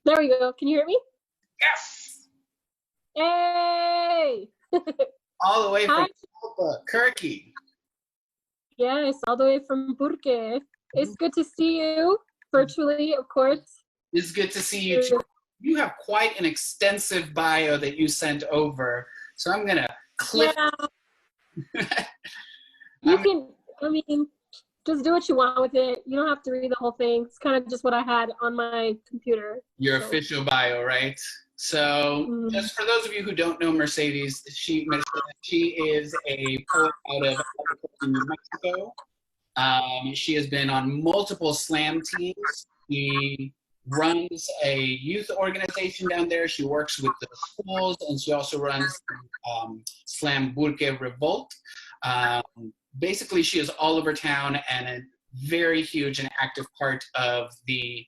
There we go. Can you hear me? Yes! Hey! All the way from Hi. Albuquerque. Yes, all the way from Burke. It's good to see you virtually, of course. It's good to see you too. You have quite an extensive bio that you sent over, so I'm gonna clip. Yeah. You can, I mean, just do what you want with it. You don't have to read the whole thing. It's kind of just what I had on my computer. Your official bio, right? So, just for those of you who don't know Mercedes, she is a poet out of Albuquerque, New Mexico. She has been on multiple slam teams. She runs a youth organization down there. She works with the schools, and she also runs Slam Revolt. Basically, she is all over town and a very huge and active part of the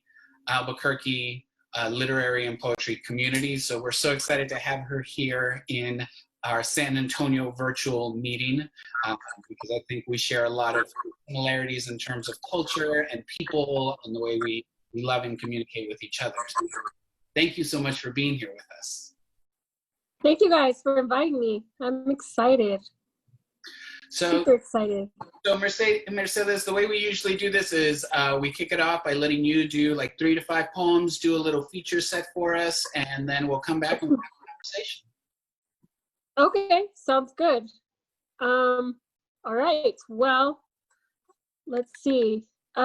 Albuquerque literary and poetry community. So we're so excited to have her here in our San Antonio virtual meeting because I think we share a lot of similarities in terms of culture and people and the way we love and communicate with each other. So thank you so much for being here with us. Thank you guys for inviting me. I'm excited. Super excited. So Mercedes, the way we usually do this is we kick it off by letting you do like 3 to 5 poems, do a little feature set for us, and then we'll come back and have a conversation. Okay, sounds good. All right, well, let's see. So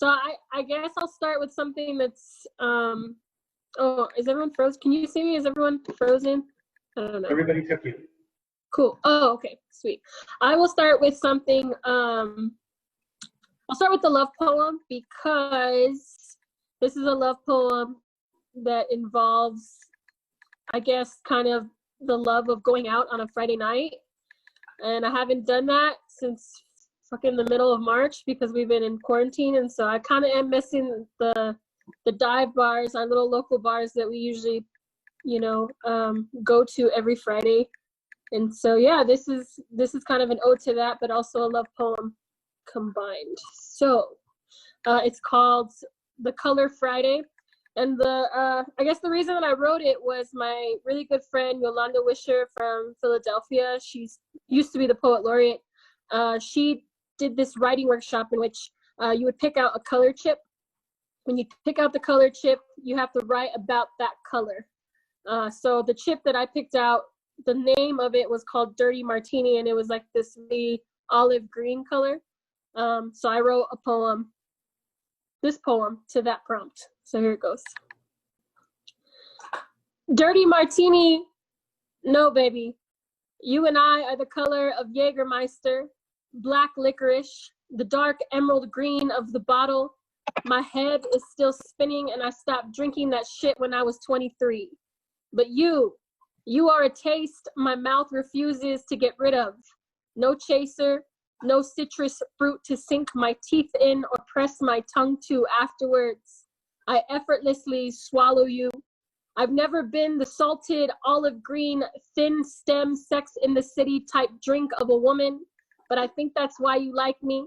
I guess I'll start with something that's, oh, is everyone frozen? Can you see me? Is everyone frozen? I don't know. Everybody took you. Cool. Oh, okay, sweet. I will start with something, I'll start with the love poem because this is a love poem that involves, I guess, kind of the love of going out on a Friday night. And I haven't done that since fucking the middle of March because we've been in quarantine. And so I kind of am missing the dive bars, our little local bars that we usually, you know, go to every Friday. And so, yeah, this is kind of an ode to that, but also a love poem combined. So it's called The Color Friday. And I guess the reason that I wrote it was my really good friend, Yolanda Wisher from Philadelphia. She used to be the poet laureate. She did this writing workshop in which you would pick out a color chip. When you pick out the color chip, you have to write about that color. So the chip that I picked out, the name of it was called Dirty Martini, and it was like this really olive green color. So I wrote a poem, this poem, to that prompt. So here it goes. Dirty Martini, no baby. You and I are the color of Jägermeister, black licorice, the dark emerald green of the bottle. My head is still spinning and I stopped drinking that shit when I was 23. But you are a taste my mouth refuses to get rid of. No chaser, no citrus fruit to sink my teeth in or press my tongue to afterwards. I effortlessly swallow you. I've never been the salted olive green, thin stem Sex in the City type drink of a woman, but I think that's why you like me.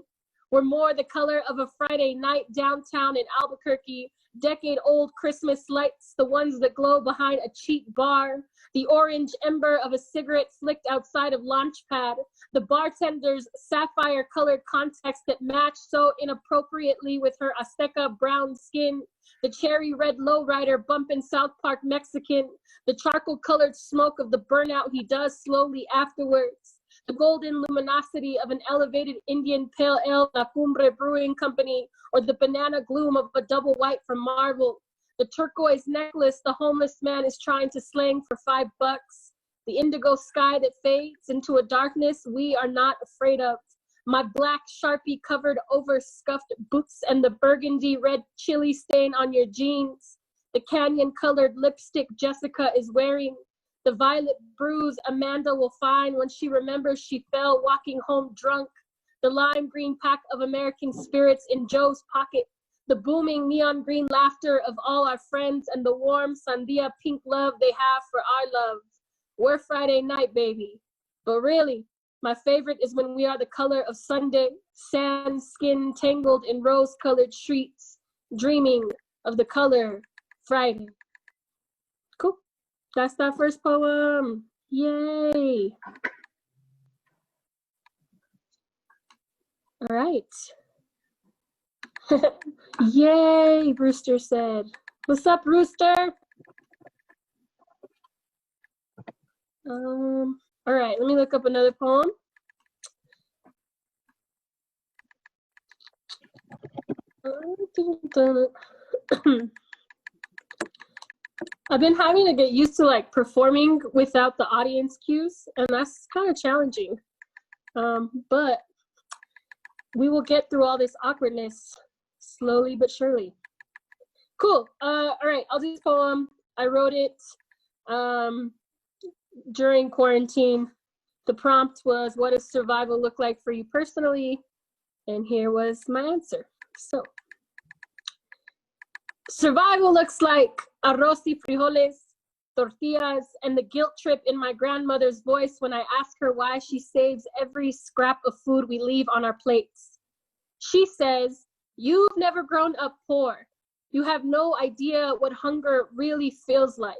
We're more the color of a Friday night downtown in Albuquerque, decade-old Christmas lights, the ones that glow behind a cheap bar, the orange ember of a cigarette flicked outside of Launchpad, the bartender's sapphire-colored contacts that match so inappropriately with her Azteca brown skin, the cherry-red lowrider bumping South Park Mexican, the charcoal-colored smoke of the burnout he does slowly afterwards, the golden luminosity of an elevated Indian pale ale, La Cumbre Brewing Company, or the banana gloom of a double white from Marvel, the turquoise necklace the homeless man is trying to slang for $5, the indigo sky that fades into a darkness we are not afraid of, my black Sharpie covered over scuffed boots and the burgundy red chili stain on your jeans, the canyon colored lipstick Jessica is wearing, the violet bruise Amanda will find when she remembers she fell walking home drunk, the lime green pack of American spirits in Joe's pocket, the booming neon green laughter of all our friends, and the warm sandia pink love they have for our love. We're Friday night, baby. But really, my favorite is when we are the color of Sunday, sand skin tangled in rose-colored streets, dreaming of the color Friday. Cool. That's that first poem. Yay. All right. Yay, Rooster said. What's up, Rooster? All right, let me look up another poem. I've been having to get used to like performing without the audience cues, and that's kind of challenging. But we will get through all this awkwardness slowly but surely. Cool. All right, I'll do this poem. I wrote it during quarantine. The prompt was, what does survival look like for you personally? And here was my answer. So, survival looks like arroz y frijoles, tortillas, and the guilt trip in my grandmother's voice when I ask her why she saves every scrap of food we leave on our plates. She says, you've never grown up poor. You have no idea what hunger really feels like.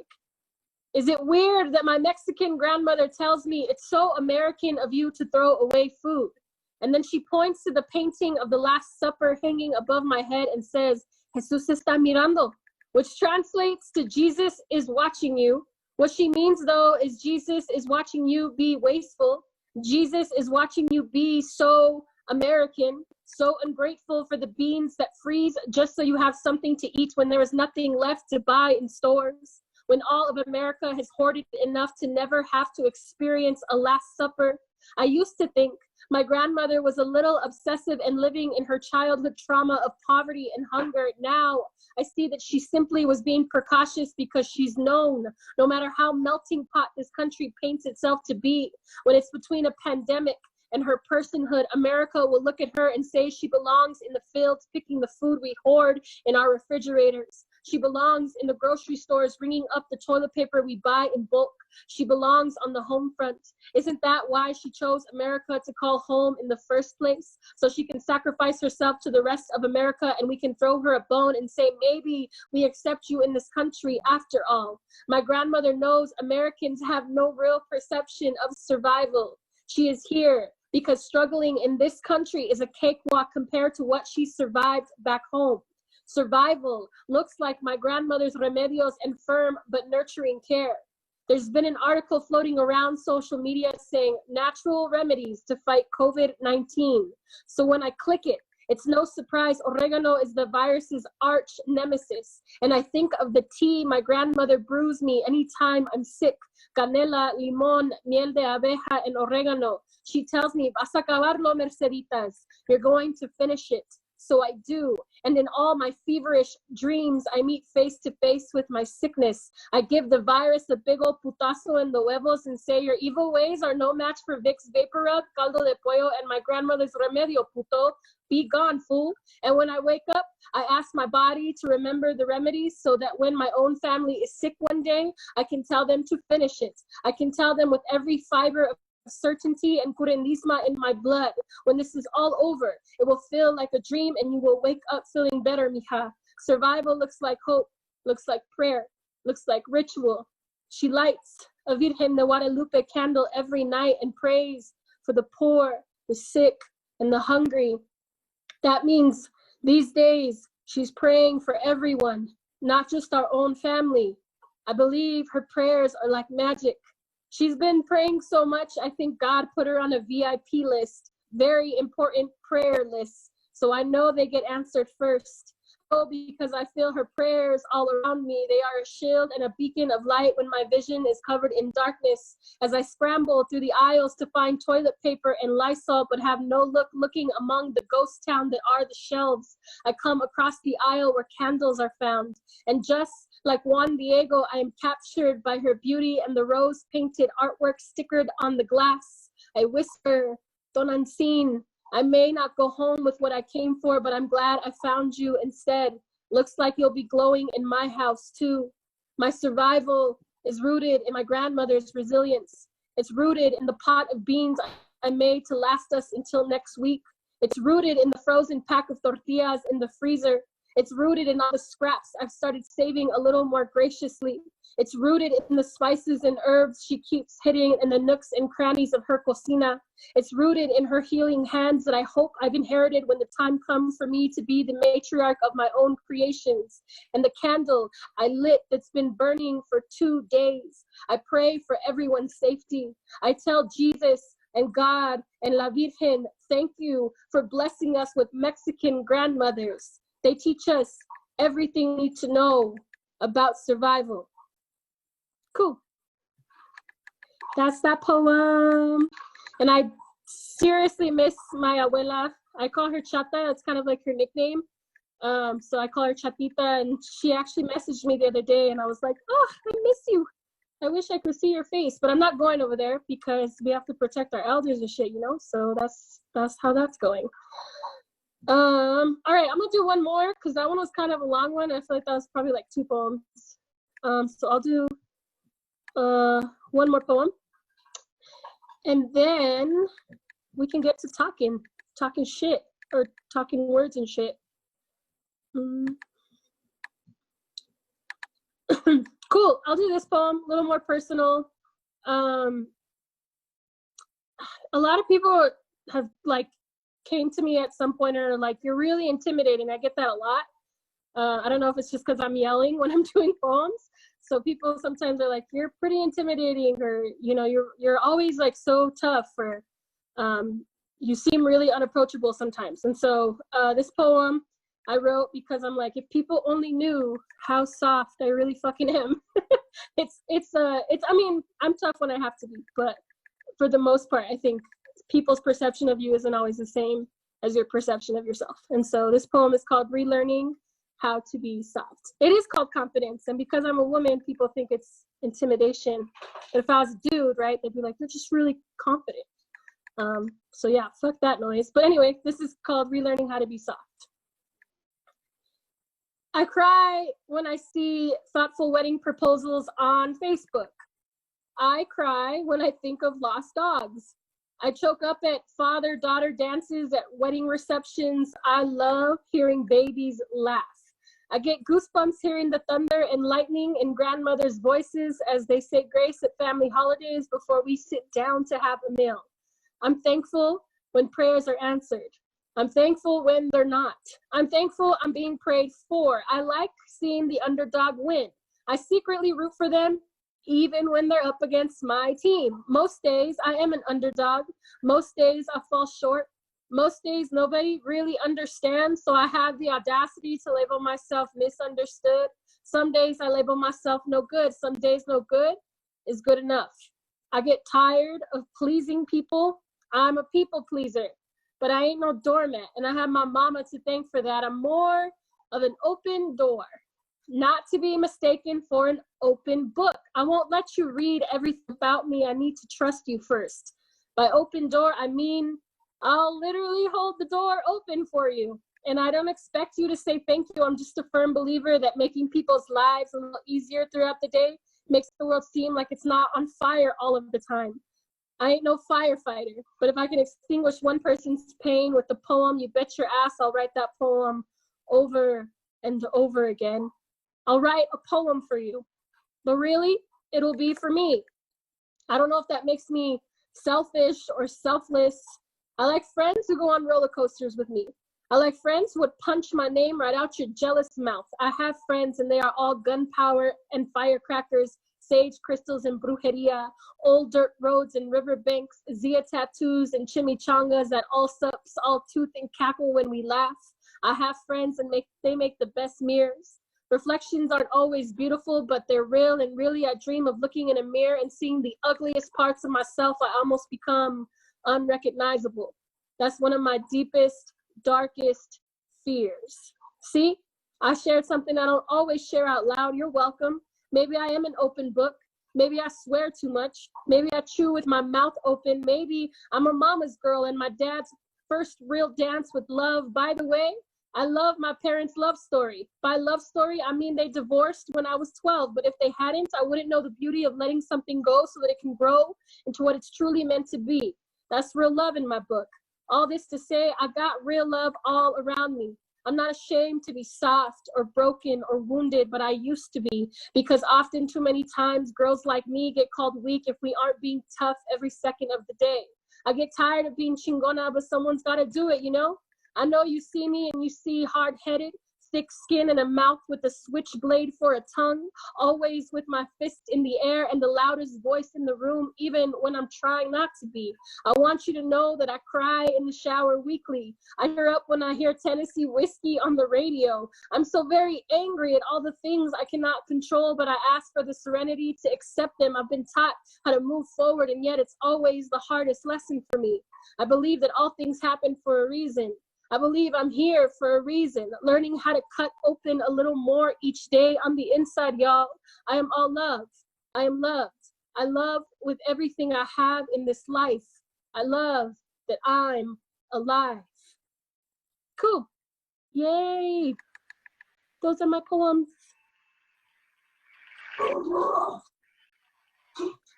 Is it weird that my Mexican grandmother tells me it's so American of you to throw away food? And then she points to the painting of the Last Supper hanging above my head and says, Jesús está mirando, which translates to Jesus is watching you. What she means though is Jesus is watching you be wasteful. Jesus is watching you be so American, so ungrateful for the beans that freeze just so you have something to eat when there is nothing left to buy in stores. When all of America has hoarded enough to never have to experience a Last Supper. I used to think my grandmother was a little obsessive and living in her childhood trauma of poverty and hunger. Now I see that she simply was being precautious because she's known, no matter how melting pot this country paints itself to be, when it's between a pandemic and her personhood, America will look at her and say she belongs in the fields picking the food we hoard in our refrigerators. She belongs in the grocery stores ringing up the toilet paper we buy in bulk. She belongs on the home front. Isn't that why she chose America to call home in the first place? So she can sacrifice herself to the rest of America and we can throw her a bone and say, maybe we accept you in this country after all. My grandmother knows Americans have no real perception of survival. She is here because struggling in this country is a cakewalk compared to what she survived back home. Survival looks like my grandmother's remedios and firm but nurturing care. There's been an article floating around social media saying natural remedies to fight COVID-19. So when I click it, it's no surprise oregano is the virus's arch nemesis. And I think of the tea my grandmother brews me anytime I'm sick. Canela, limon, miel de abeja, and oregano. She tells me, vas a acabarlo, Merceditas. You're going to finish it. So I do. And in all my feverish dreams, I meet face to face with my sickness. I give the virus a big old putazo in the huevos and say, your evil ways are no match for Vicks Vapor Rub, caldo de pollo, and my grandmother's remedio, puto. Be gone, fool. And when I wake up, I ask my body to remember the remedies so that when my own family is sick one day, I can tell them to finish it. I can tell them with every fiber of certainty and curandisma in my blood. When this is all over, it will feel like a dream and you will wake up feeling better, mija. Survival looks like hope, looks like prayer, looks like ritual. She lights a Virgen de Guadalupe candle every night and prays for the poor, the sick, and the hungry. That means these days she's praying for everyone, not just our own family. I believe her prayers are like magic. She's been praying so much, I think God put her on a VIP list, very important prayer list. So I know they get answered first. Oh, because I feel her prayers all around me. They are a shield and a beacon of light when my vision is covered in darkness. As I scramble through the aisles to find toilet paper and Lysol, but have no luck looking among the ghost town that are the shelves, I come across the aisle where candles are found. And just like Juan Diego, I am captured by her beauty and the rose-painted artwork stickered on the glass. I whisper, Don Ancin, I may not go home with what I came for, but I'm glad I found you instead. Looks like you'll be glowing in my house too. My survival is rooted in my grandmother's resilience. It's rooted in the pot of beans I made to last us until next week. It's rooted in the frozen pack of tortillas in the freezer. It's rooted in all the scraps I've started saving a little more graciously. It's rooted in the spices and herbs she keeps hidden in the nooks and crannies of her cocina. It's rooted in her healing hands that I hope I've inherited when the time comes for me to be the matriarch of my own creations. And the candle I lit that's been burning for 2 days. I pray for everyone's safety. I tell Jesus and God and La Virgen, thank you for blessing us with Mexican grandmothers. They teach us everything we need to know about survival. Cool. That's that poem. And I seriously miss my abuela. I call her Chata. It's kind of like her nickname. So I call her Chatita, and she actually messaged me the other day, and I was like, oh, I miss you. I wish I could see your face, but I'm not going over there because we have to protect our elders and shit, you know? So that's how that's going. All right, I'm gonna do one more because that one was kind of a long one. I feel like that was probably like 2 poems. So I'll do one more poem, and then we can get to talking shit, or talking words and shit. Cool. I'll do this poem, a little more personal. A lot of people have like came to me at some point and are like, you're really intimidating. I get that a lot. I don't know if it's just because I'm yelling when I'm doing poems. So people sometimes are like, you're pretty intimidating, or, you know, you're always like so tough, or you seem really unapproachable sometimes. And so this poem I wrote because I'm like, if people only knew how soft I really fucking am. I mean, I'm tough when I have to be, but for the most part, I think people's perception of you isn't always the same as your perception of yourself. And so this poem is called Relearning How to Be Soft. It is called confidence, and because I'm a woman, people think it's intimidation. But if I was a dude, right, they'd be like, you're just really confident. So yeah, fuck that noise. But anyway, this is called Relearning How to Be Soft. I cry when I see thoughtful wedding proposals on Facebook. I cry when I think of lost dogs. I choke up at father-daughter dances at wedding receptions. I love hearing babies laugh. I get goosebumps hearing the thunder and lightning in grandmother's voices as they say grace at family holidays before we sit down to have a meal. I'm thankful when prayers are answered. I'm thankful when they're not. I'm thankful I'm being prayed for. I like seeing the underdog win. I secretly root for them even when they're up against my team. Most days I am an underdog. Most days I fall short. Most days nobody really understands, so I have the audacity to label myself misunderstood. Some days I label myself no good. Some days no good is good enough. I get tired of pleasing people. I'm a people pleaser, but I ain't no doormat, and I have my mama to thank for that. I'm more of an open door, not to be mistaken for an open book. I won't let you read everything about me. I need to trust you first. By open door, I mean I'll literally hold the door open for you. And I don't expect you to say thank you. I'm just a firm believer that making people's lives a little easier throughout the day makes the world seem like it's not on fire all of the time. I ain't no firefighter, but if I can extinguish one person's pain with a poem, you bet your ass I'll write that poem over and over again. I'll write a poem for you, but really, it'll be for me. I don't know if that makes me selfish or selfless. I like friends who go on roller coasters with me. I like friends who would punch my name right out your jealous mouth. I have friends and they are all gunpowder and firecrackers, sage crystals and brujeria, old dirt roads and riverbanks, Zia tattoos and chimichangas that all sups, all tooth and cackle when we laugh. I have friends and they make the best mirrors. Reflections aren't always beautiful, but they're real, and really I dream of looking in a mirror and seeing the ugliest parts of myself. I almost become unrecognizable. That's one of my deepest, darkest fears. See, I shared something I don't always share out loud. You're welcome. Maybe I am an open book. Maybe I swear too much. Maybe I chew with my mouth open. Maybe I'm a mama's girl and my dad's first real dance with love. By the way, I love my parents' love story. By love story, I mean they divorced when I was 12, but if they hadn't, I wouldn't know the beauty of letting something go so that it can grow into what it's truly meant to be. That's real love in my book. All this to say, I got real love all around me. I'm not ashamed to be soft or broken or wounded, but I used to be, because often too many times girls like me get called weak if we aren't being tough every second of the day. I get tired of being chingona, but someone's got to do it, you know? I know you see me and you see hard-headed, thick skin and a mouth with a switchblade for a tongue, always with my fist in the air and the loudest voice in the room, even when I'm trying not to be. I want you to know that I cry in the shower weekly. I tear up when I hear Tennessee whiskey on the radio. I'm so very angry at all the things I cannot control, but I ask for the serenity to accept them. I've been taught how to move forward, and yet it's always the hardest lesson for me. I believe that all things happen for a reason. I believe I'm here for a reason, learning how to cut open a little more each day on the inside, y'all. I am all love. I am loved. I love with everything I have in this life. I love that I'm alive. Cool. Yay. Those are my poems.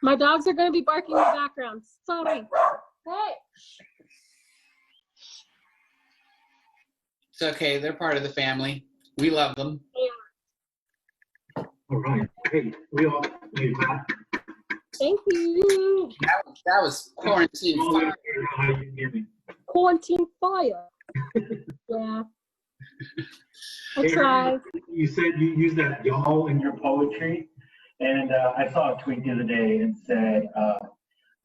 My dogs are going to be barking in the background. Sorry. Hey. It's okay. They're part of the family. We love them. Yeah. All right. Hey, we all made that. Thank you. That was quarantine fire. How you hear me? Quarantine fire. Yeah. I Hey, try. You said you use that y'all in your poetry, and I saw a tweet the other day and said,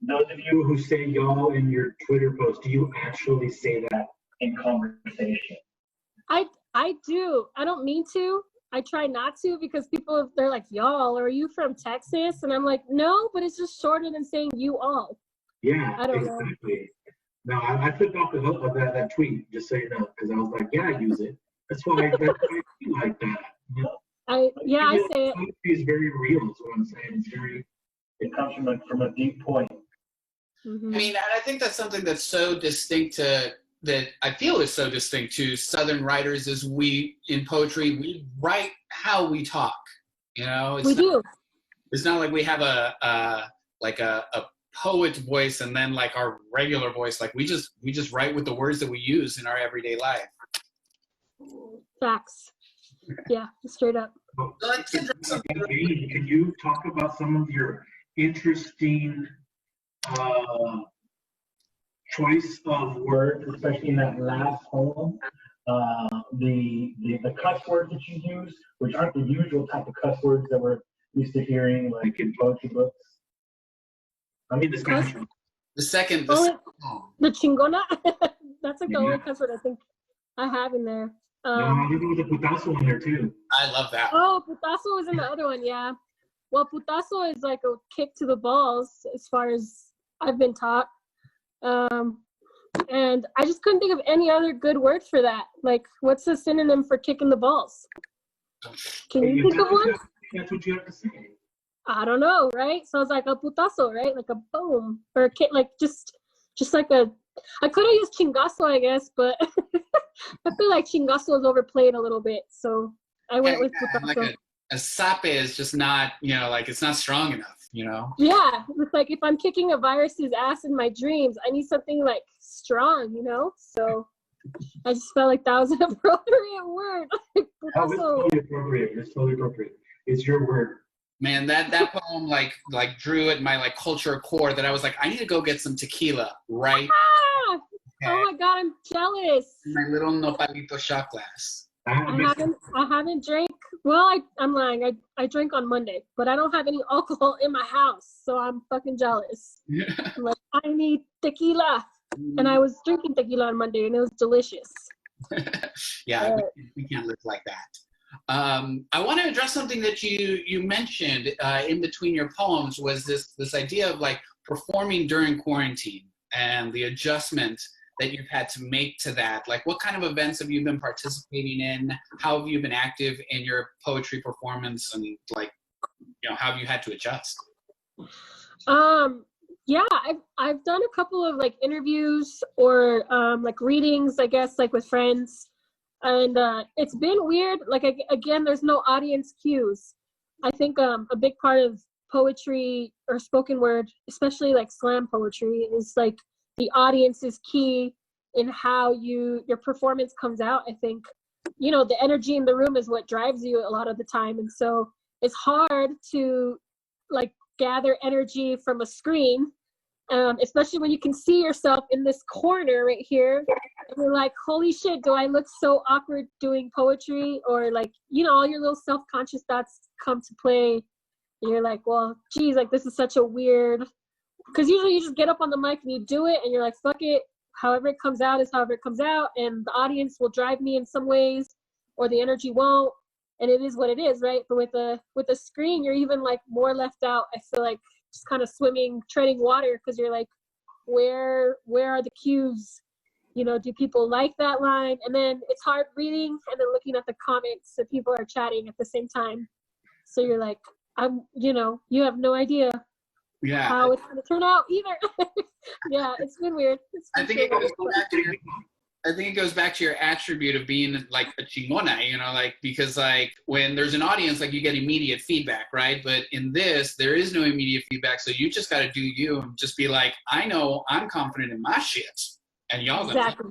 those of you who say y'all in your Twitter post, do you actually say that in conversation? I do. I don't mean to. I try not to, because people, they're like, y'all, are you from Texas? And I'm like, no, but it's just shorter than saying you all. Yeah, I don't exactly. No, I flipped off the hook of that tweet, just so you know, because I was like, yeah, I use it. That's why I feel like that. You know? I say it. It's very real, is what I'm saying. It's very, it comes from a deep point. Mm-hmm. I mean, I think that's something that's so distinct that I feel is so distinct to Southern writers, is we, in poetry, we write how we talk. You know, We do. It's not like we have a poet's voice and then like our regular voice. Like we just write with the words that we use in our everyday life. Facts. Yeah, straight up. Can you talk about some of your interesting choice of words, especially in that last poem? The cuss words that you use, which aren't the usual type of cuss words that we're used to hearing, like in poetry books. I mean, the Spanish one. The second the chingona. That's like the only cuss word I think I have in there. No, there was a putazo in there too. I love that. Oh, putazo was in the other one, yeah. Well, putazo is like a kick to the balls, as far as I've been taught. And I just couldn't think of any other good word for that. Like, what's the synonym for kicking the balls? Can you think of one? That's what you have to say. I don't know, right? So it's like a putazo, right? Like a boom, or a kick, like just like a. I could have used chingazo, I guess, but I feel like chingazo is overplayed a little bit, so I went with putazo. Like a sape is just not, like it's not strong enough, Yeah, it's like if I'm kicking a virus's ass in my dreams, I need something like strong, So I just felt like that was an appropriate word. Oh, it's totally appropriate. It's totally appropriate. It's your word. Man, that poem like drew at my like culture core that I was like, I need to go get some tequila, right? Ah! Okay. Oh my God, I'm jealous. My little nopalito shot glass. I haven't drank. Well, I'm lying. I drank on Monday, but I don't have any alcohol in my house, so I'm fucking jealous. I'm like, I need tequila. And I was drinking tequila on Monday, and it was delicious. Yeah, we can't live like that. I want to address something that you mentioned in between your poems, was this idea of like performing during quarantine and the adjustment that you've had to make to that. Like, what kind of events have you been participating in? How have you been active in your poetry performance, and like, how have you had to adjust? Yeah, I've done a couple of like interviews or like readings, I guess, like with friends. And it's been weird. Like, again, there's no audience cues. I think a big part of poetry or spoken word, especially like slam poetry, is like the audience is key in how your performance comes out, I think. you know, the energy in the room is what drives you a lot of the time. And so it's hard to like gather energy from a screen, especially when you can see yourself in this corner right here. And you're like, holy shit, do I look so awkward doing poetry? Or like, you know, all your little self-conscious thoughts come to play. And you're like, well, geez, like this is such a weird, because usually you just get up on the mic and you do it and you're like, fuck it. However it comes out is however it comes out, and the audience will drive me in some ways, or the energy won't, and it is what it is, right? But with a screen, you're even like more left out. I feel like just kind of swimming, treading water, because you're like, where are the cues? You know, do people like that line? And then it's hard reading and then looking at the comments that people are chatting at the same time. So you're like, you know, you have no idea how it's going to turn out either. Yeah, it's been weird. I think it goes back to your attribute of being like a chingona, you know, like, because like when there's an audience, like you get immediate feedback, right? But in this, there is no immediate feedback. So you just got to do you and just be like, I know I'm confident in my shit, and y'all exactly.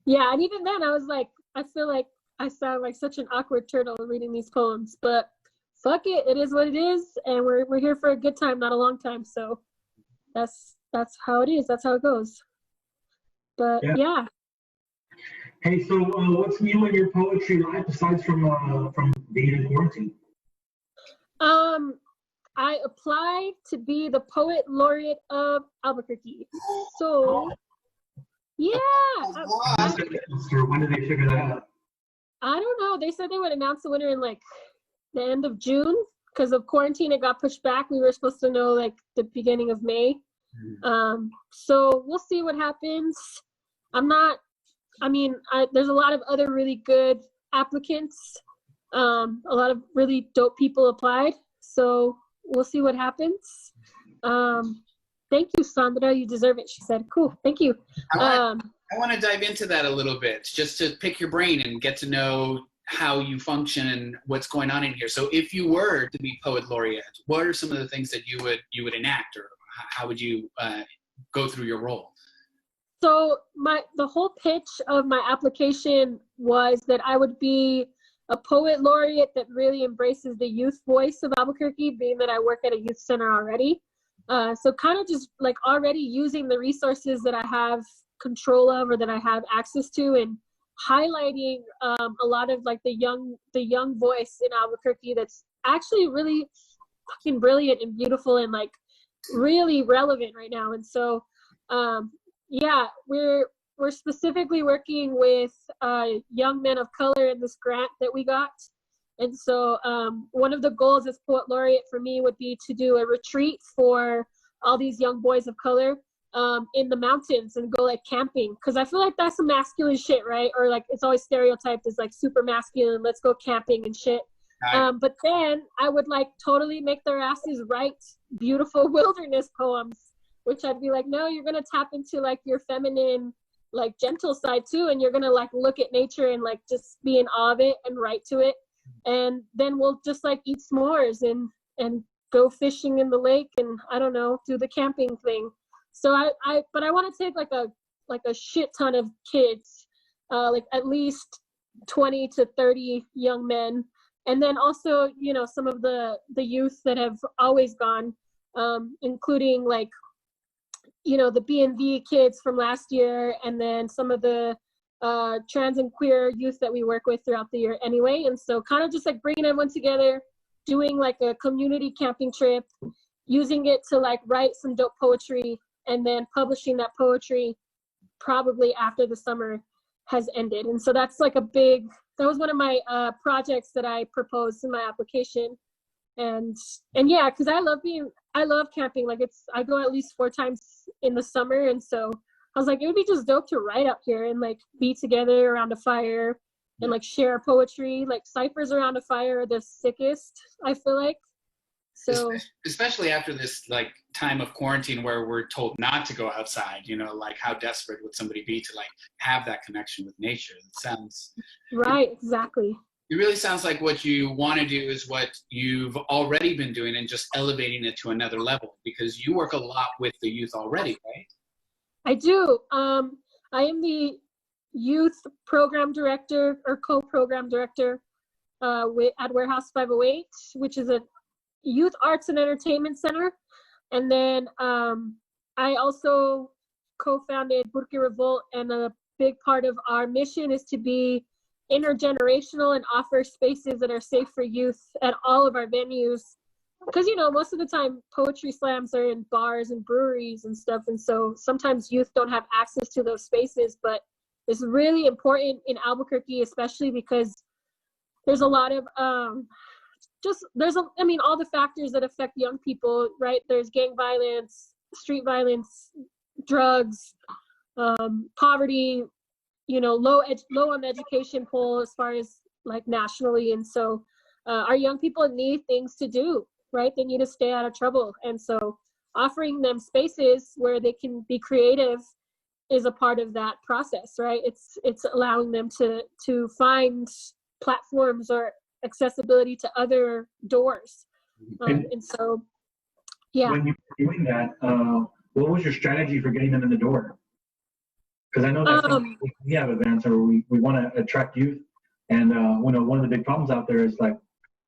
Yeah, and even then I was like, I feel like I sound like such an awkward turtle reading these poems, but fuck it, it is what it is, and we're here for a good time, not a long time. So that's how it is. That's how it goes. But yeah. Hey, so what's new in your poetry life aside from being in quarantine? I applied to be the poet laureate of Albuquerque. So yeah. When did they figure that out? I don't know. They said they would announce the winner in like the end of June because of quarantine. It got pushed back. We were supposed to know like the beginning of May. So we'll see what happens. There's a lot of other really good applicants. A lot of really dope people applied. So we'll see what happens. Thank you, Sandra. You deserve it, she said. Cool. Thank you. I want to dive into that a little bit, just to pick your brain and get to know how you function and what's going on in here. So if you were to be poet laureate, what are some of the things that you would enact, or how would you go through your role? So the whole pitch of my application was that I would be a poet laureate that really embraces the youth voice of Albuquerque, being that I work at a youth center already. So kind of just like already using the resources that I have control of or that I have access to, and highlighting a lot of like the young voice in Albuquerque that's actually really fucking brilliant and beautiful and like really relevant right now. And so yeah, we're specifically working with young men of color in this grant that we got. And so one of the goals as poet laureate for me would be to do a retreat for all these young boys of color in the mountains and go like camping, because I feel like that's some masculine shit, right? Or like it's always stereotyped as like super masculine, let's go camping and shit. But then I would like totally make their asses write beautiful wilderness poems, which I'd be like, no, you're gonna tap into like your feminine, like gentle side too, and you're gonna like look at nature and like just be in awe of it and write to it. And then we'll just like eat s'mores and go fishing in the lake and I don't know, do the camping thing. So I want to take like a shit ton of kids, like at least 20 to 30 young men, and then also, you know, some of the youth that have always gone, including like, you know, the B&V kids from last year, and then some of the trans and queer youth that we work with throughout the year anyway. And so kind of just like bringing everyone together, doing like a community camping trip, using it to like write some dope poetry, and then publishing that poetry probably after the summer has ended. And so that's like that was one of my projects that I proposed in my application. And yeah, because I love camping. Like I go at least 4 times in the summer. And so I was like, it would be just dope to write up here and like be together around a fire and like share poetry. Like ciphers around a fire are the sickest, I feel like. So especially after this like time of quarantine where we're told not to go outside, you know, like how desperate would somebody be to like have that connection with nature? It sounds right. Exactly. It really sounds like what you want to do is what you've already been doing and just elevating it to another level, because you work a lot with the youth already, right? I do. I am youth program director or co-program director at Warehouse 508, which is a youth arts and entertainment center. And then I also co-founded Revolt, and a big part of our mission is to be intergenerational and offer spaces that are safe for youth at all of our venues. Because, you know, most of the time poetry slams are in bars and breweries and stuff. And so sometimes youth don't have access to those spaces, but it's really important in Albuquerque, especially because there's a lot of, all the factors that affect young people, right? There's gang violence, street violence, drugs, poverty, you know, low on the education poll as far as like nationally. And so our young people need things to do, right? They need to stay out of trouble. And so offering them spaces where they can be creative is a part of that process, right? It's allowing them to find platforms or accessibility to other doors. And so, yeah. When you were doing that, what was your strategy for getting them in the door? Because I know that we have events or we want to attract youth, and one of the big problems out there is like,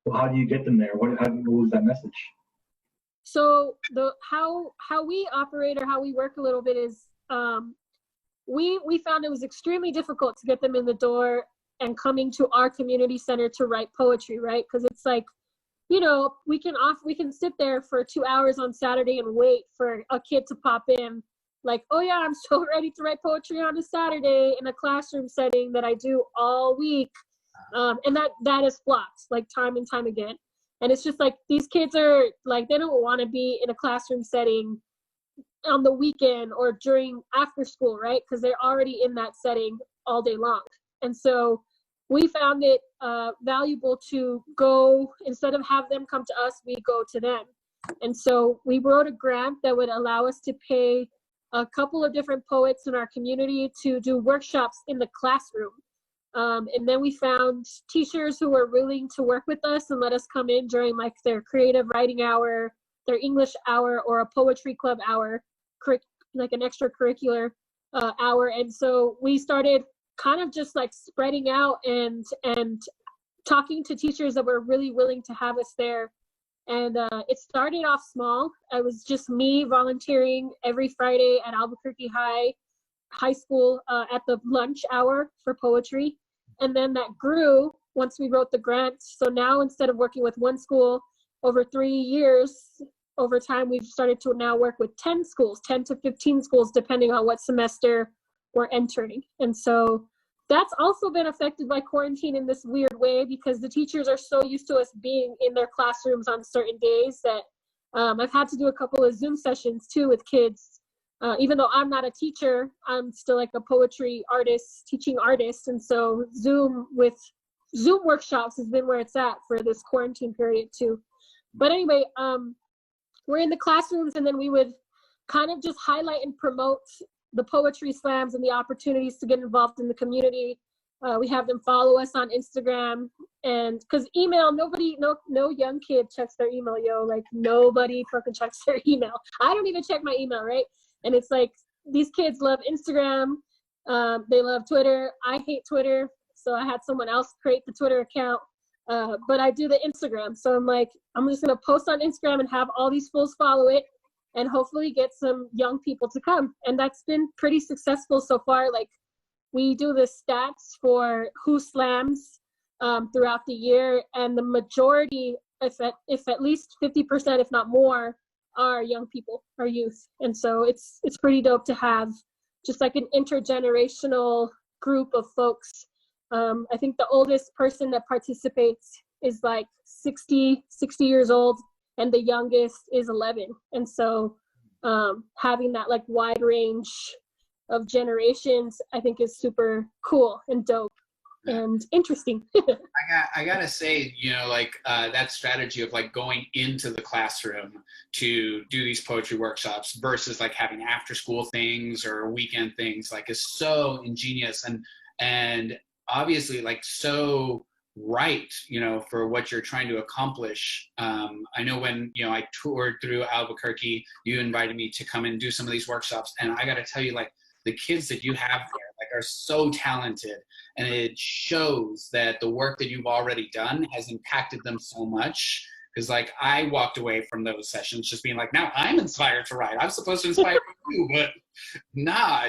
well, how do you get them there? What was that message? So how we operate or how we work a little bit is we found it was extremely difficult to get them in the door and coming to our community center to write poetry, right? Because it's like, you know, we can sit there for 2 hours on Saturday and wait for a kid to pop in, like, oh yeah, I'm so ready to write poetry on a Saturday in a classroom setting that I do all week. And that is flopped like time and time again. And it's just like, these kids are like, they don't want to be in a classroom setting on the weekend or during after school, right? Because they're already in that setting all day long. And so we found it valuable to go, instead of have them come to us, we go to them. And so we wrote a grant that would allow us to pay a couple of different poets in our community to do workshops in the classroom. And then we found teachers who were willing to work with us and let us come in during like their creative writing hour, their English hour, or a poetry club hour, like an extracurricular hour. And so we started kind of just like spreading out and talking to teachers that were really willing to have us there. And it started off small. It was just me volunteering every Friday at Albuquerque High School at the lunch hour for poetry. And then that grew once we wrote the grant. So now instead of working with one school over 3 years, over time we've started to now work with 10 schools, 10 to 15 schools, depending on what semester we're entering. And so that's also been affected by quarantine in this weird way, because the teachers are so used to us being in their classrooms on certain days that I've had to do a couple of Zoom sessions too with kids. Even though I'm not a teacher, I'm still like a poetry artist, teaching artist. And so Zoom workshops has been where it's at for this quarantine period too. But anyway, we're in the classrooms, and then we would kind of just highlight and promote the poetry slams and the opportunities to get involved in the community. We have them follow us on Instagram, and because email, no young kid checks their email, like nobody fucking checks their email. I don't even check my email, right? And it's like, these kids love Instagram, they love Twitter. I hate Twitter, so I had someone else create the Twitter account, but I do the Instagram. So I'm like, I'm just gonna post on Instagram and have all these fools follow it, and hopefully get some young people to come. And that's been pretty successful so far. Like, we do the stats for who slams throughout the year, and the majority, if at least 50%, if not more, are young people, are youth. And so it's pretty dope to have just like an intergenerational group of folks. I think the oldest person that participates is like 60 years old, and the youngest is 11. And so having that like wide range of generations, I think is super cool and dope and interesting. I gotta say, that strategy of like going into the classroom to do these poetry workshops versus like having after school things or weekend things, like, is so ingenious and obviously like so right, for what you're trying to accomplish. I know when, I toured through Albuquerque, you invited me to come and do some of these workshops, and I got to tell you, like, the kids that you have there, like, are so talented, and it shows that the work that you've already done has impacted them so much. Because like I walked away from those sessions just being like, now I'm inspired to write. I'm supposed to inspire you, but nah,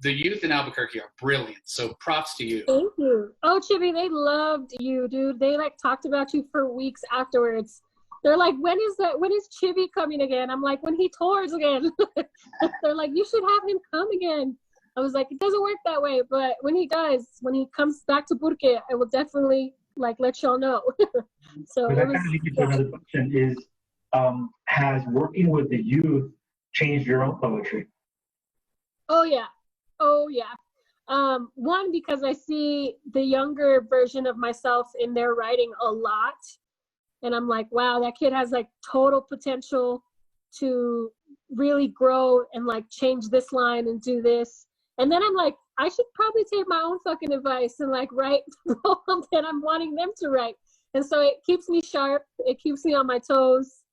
the youth in Albuquerque are brilliant. So props to you. Thank you. Oh, Chibby, they loved you, dude. They like talked about you for weeks afterwards. They're like, when is Chibby coming again? I'm like, when he tours again. They're like, you should have him come again. I was like, it doesn't work that way, but when he does, when he comes back to Burke, I will definitely like let y'all know. So but that kind of leads me to another question is, has working with the youth changed your own poetry? Oh yeah. One, because I see the younger version of myself in their writing a lot. And I'm like, wow, that kid has like total potential to really grow and like change this line and do this. And then I'm like, I should probably take my own fucking advice and like write the poem that I'm wanting them to write. And so it keeps me sharp. It keeps me on my toes.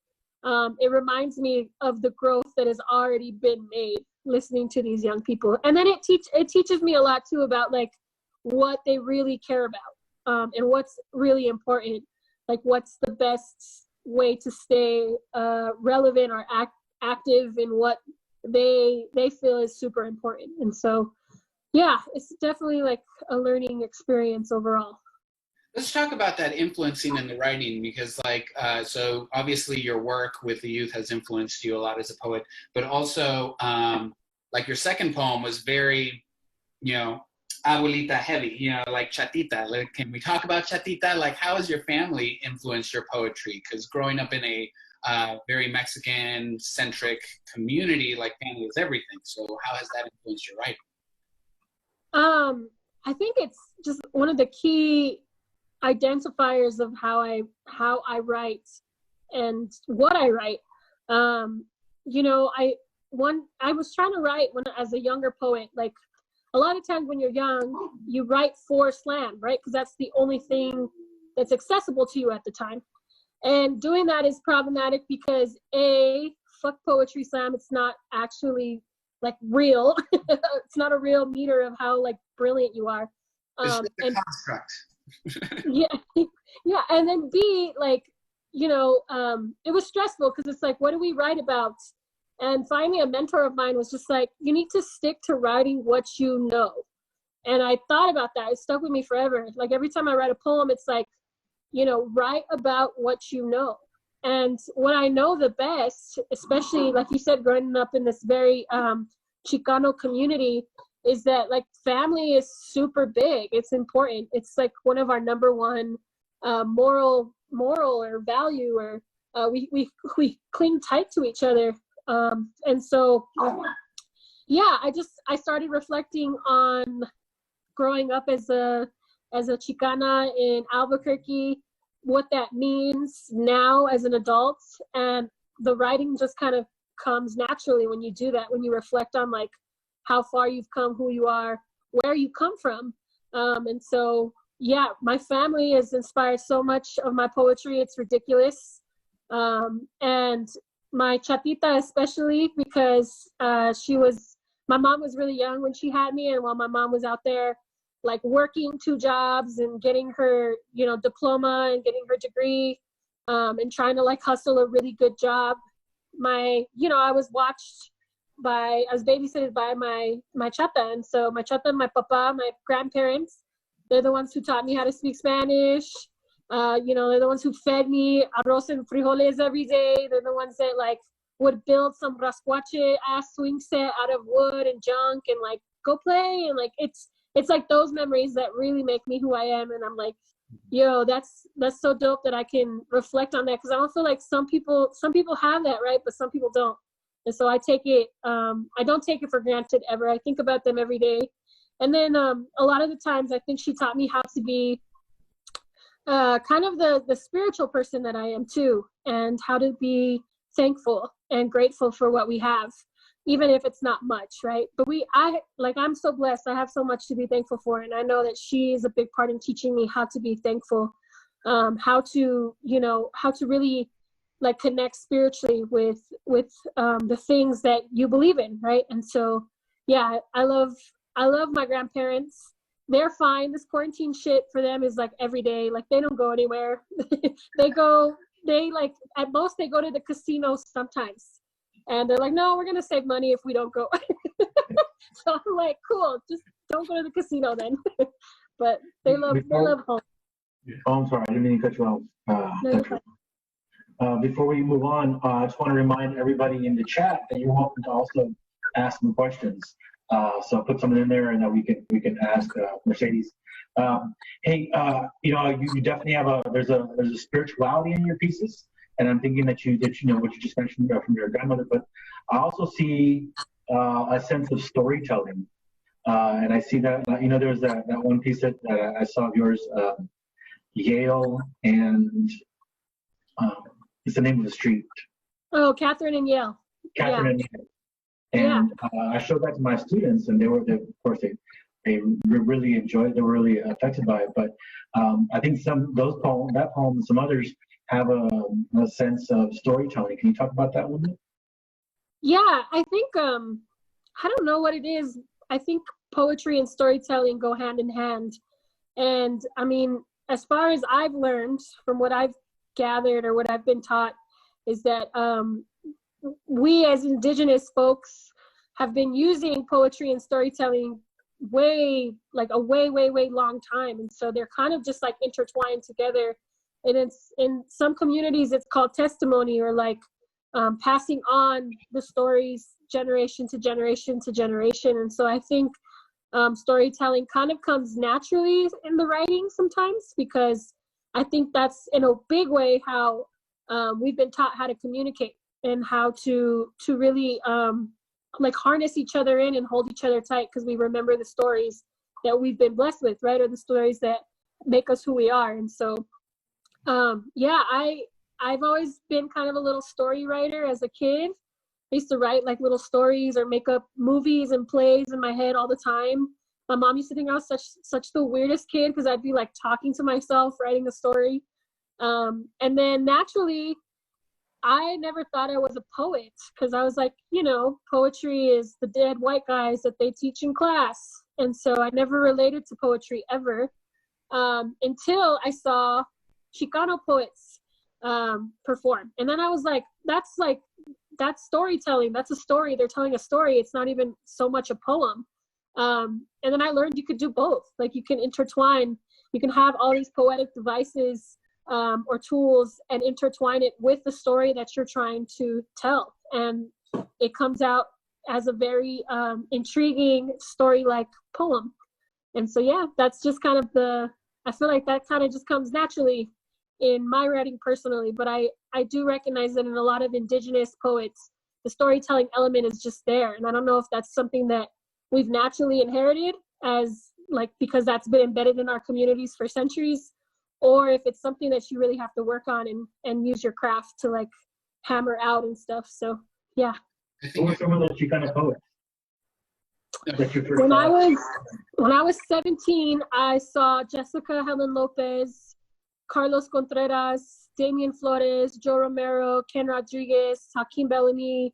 It reminds me of the growth that has already been made listening to these young people. And then it teaches me a lot too about like what they really care about, and what's really important. Like what's the best way to stay relevant or active in what they feel is super important. And so, yeah, it's definitely like a learning experience overall. Let's talk about that influencing in the writing, because like, so obviously your work with the youth has influenced you a lot as a poet, but also like your second poem was very, abuelita heavy, like Chatita. Like, can we talk about Chatita? Like, how has your family influenced your poetry? Because growing up in a very Mexican-centric community, like family is everything. So how has that influenced your writing? I think it's just one of the key identifiers of how I write and what I write. I was trying to write as a younger poet. Like a lot of times when you're young, you write for slam, right? Because that's the only thing that's accessible to you at the time. And doing that is problematic because fuck poetry slam. It's not actually like real. It's not a real meter of how like brilliant you are. It's just a construct. yeah. And then B, like, it was stressful because it's like, what do we write about? And finally, a mentor of mine was just like, you need to stick to writing what you know. And I thought about that. It stuck with me forever. Like every time I write a poem, it's like, write about what you know. And what I know the best, especially like you said, growing up in this very Chicano community, is that like family is super big. It's important. It's like one of our number one moral or value, or we cling tight to each other. And so, yeah, I started reflecting on growing up as a Chicana in Albuquerque, what that means now as an adult. And the writing just kind of comes naturally when you do that, when you reflect on like how far you've come, who you are, where you come from. And so, yeah, my family has inspired so much of my poetry. It's ridiculous. And my Chatita especially, because my mom was really young when she had me. And while my mom was out there like working 2 jobs and getting her, diploma and getting her degree, and trying to like hustle a really good job, I was babysitted by my Chata. And so my Chata and my papa, my grandparents, they're the ones who taught me how to speak Spanish. They're the ones who fed me arroz and frijoles every day. They're the ones that like would build some rascuache ass swing set out of wood and junk and like go play. And like, it's like those memories that really make me who I am. And I'm like, yo, that's so dope that I can reflect on that. Cause I don't feel like some people have that, right? But some people don't. And so I take it, I don't take it for granted ever. I think about them every day. And then a lot of the times I think she taught me how to be kind of the spiritual person that I am too, and how to be thankful and grateful for what we have, even if it's not much, right? But I'm so blessed. I have so much to be thankful for. And I know that she is a big part in teaching me how to be thankful, how to really like connect spiritually with the things that you believe in, right? And so, yeah, I love I love my grandparents. They're fine. This quarantine shit for them is like every day. Like they don't go anywhere. They like, at most they go to the casino sometimes. And they're like, no, we're going to save money if we don't go. So I'm like, cool, just don't go to the casino then. But they love home. Oh, I'm sorry, I didn't mean to cut you off. Before we move on, I just want to remind everybody in the chat that you're welcome to also ask some questions. So put something in there, and then we can ask Mercedes. Hey, you definitely have there's a spirituality in your pieces, and I'm thinking that you know what you just mentioned from your grandmother, but I also see a sense of storytelling, and I see that there was that one piece that I saw of yours, Yale, and it's the name of the street. Oh, Catherine and Yale. Catherine and Yale. And I showed that to my students, and of course they really enjoyed it. They were really affected by it. But I think that poem, and some others have a sense of storytelling. Can you talk about that one? Yeah, I think I don't know what it is. I think poetry and storytelling go hand in hand. And I mean, as far as I've learned from what I've gathered or what I've been taught, is that we as indigenous folks have been using poetry and storytelling way long time. And so they're kind of just like intertwined together. And it's in some communities, it's called testimony, or like passing on the stories generation to generation to generation. And so I think storytelling kind of comes naturally in the writing sometimes, because I think that's in a big way how we've been taught how to communicate and how to really like harness each other in and hold each other tight, because we remember the stories that we've been blessed with, right? Or the stories that make us who we are. And so I've always been kind of a little story writer as a kid. I used to write like little stories or make up movies and plays in my head all the time. My mom used to think I was such the weirdest kid, because I'd be like talking to myself, writing a story. And then naturally, I never thought I was a poet, because I was like, poetry is the dead white guys that they teach in class. And so I never related to poetry ever, until I saw Chicano poets perform. And then I was like, that's storytelling. That's a story. They're telling a story. It's not even so much a poem. And then I learned you could do both. Like you can intertwine, you can have all these poetic devices or tools and intertwine it with the story that you're trying to tell. And it comes out as a very intriguing story-like poem. And so, yeah, that's just kind of I feel like that kind of just comes naturally in my writing personally. But I do recognize that in a lot of indigenous poets, the storytelling element is just there. And I don't know if that's something that we've naturally inherited because that's been embedded in our communities for centuries, or if it's something that you really have to work on and use your craft to like hammer out and stuff. So yeah. Who were some of those Chicana poets that you first When I was 17, I saw Jessica Helen Lopez, Carlos Contreras, Damian Flores, Joe Romero, Ken Rodriguez, Hakeem Bellamy.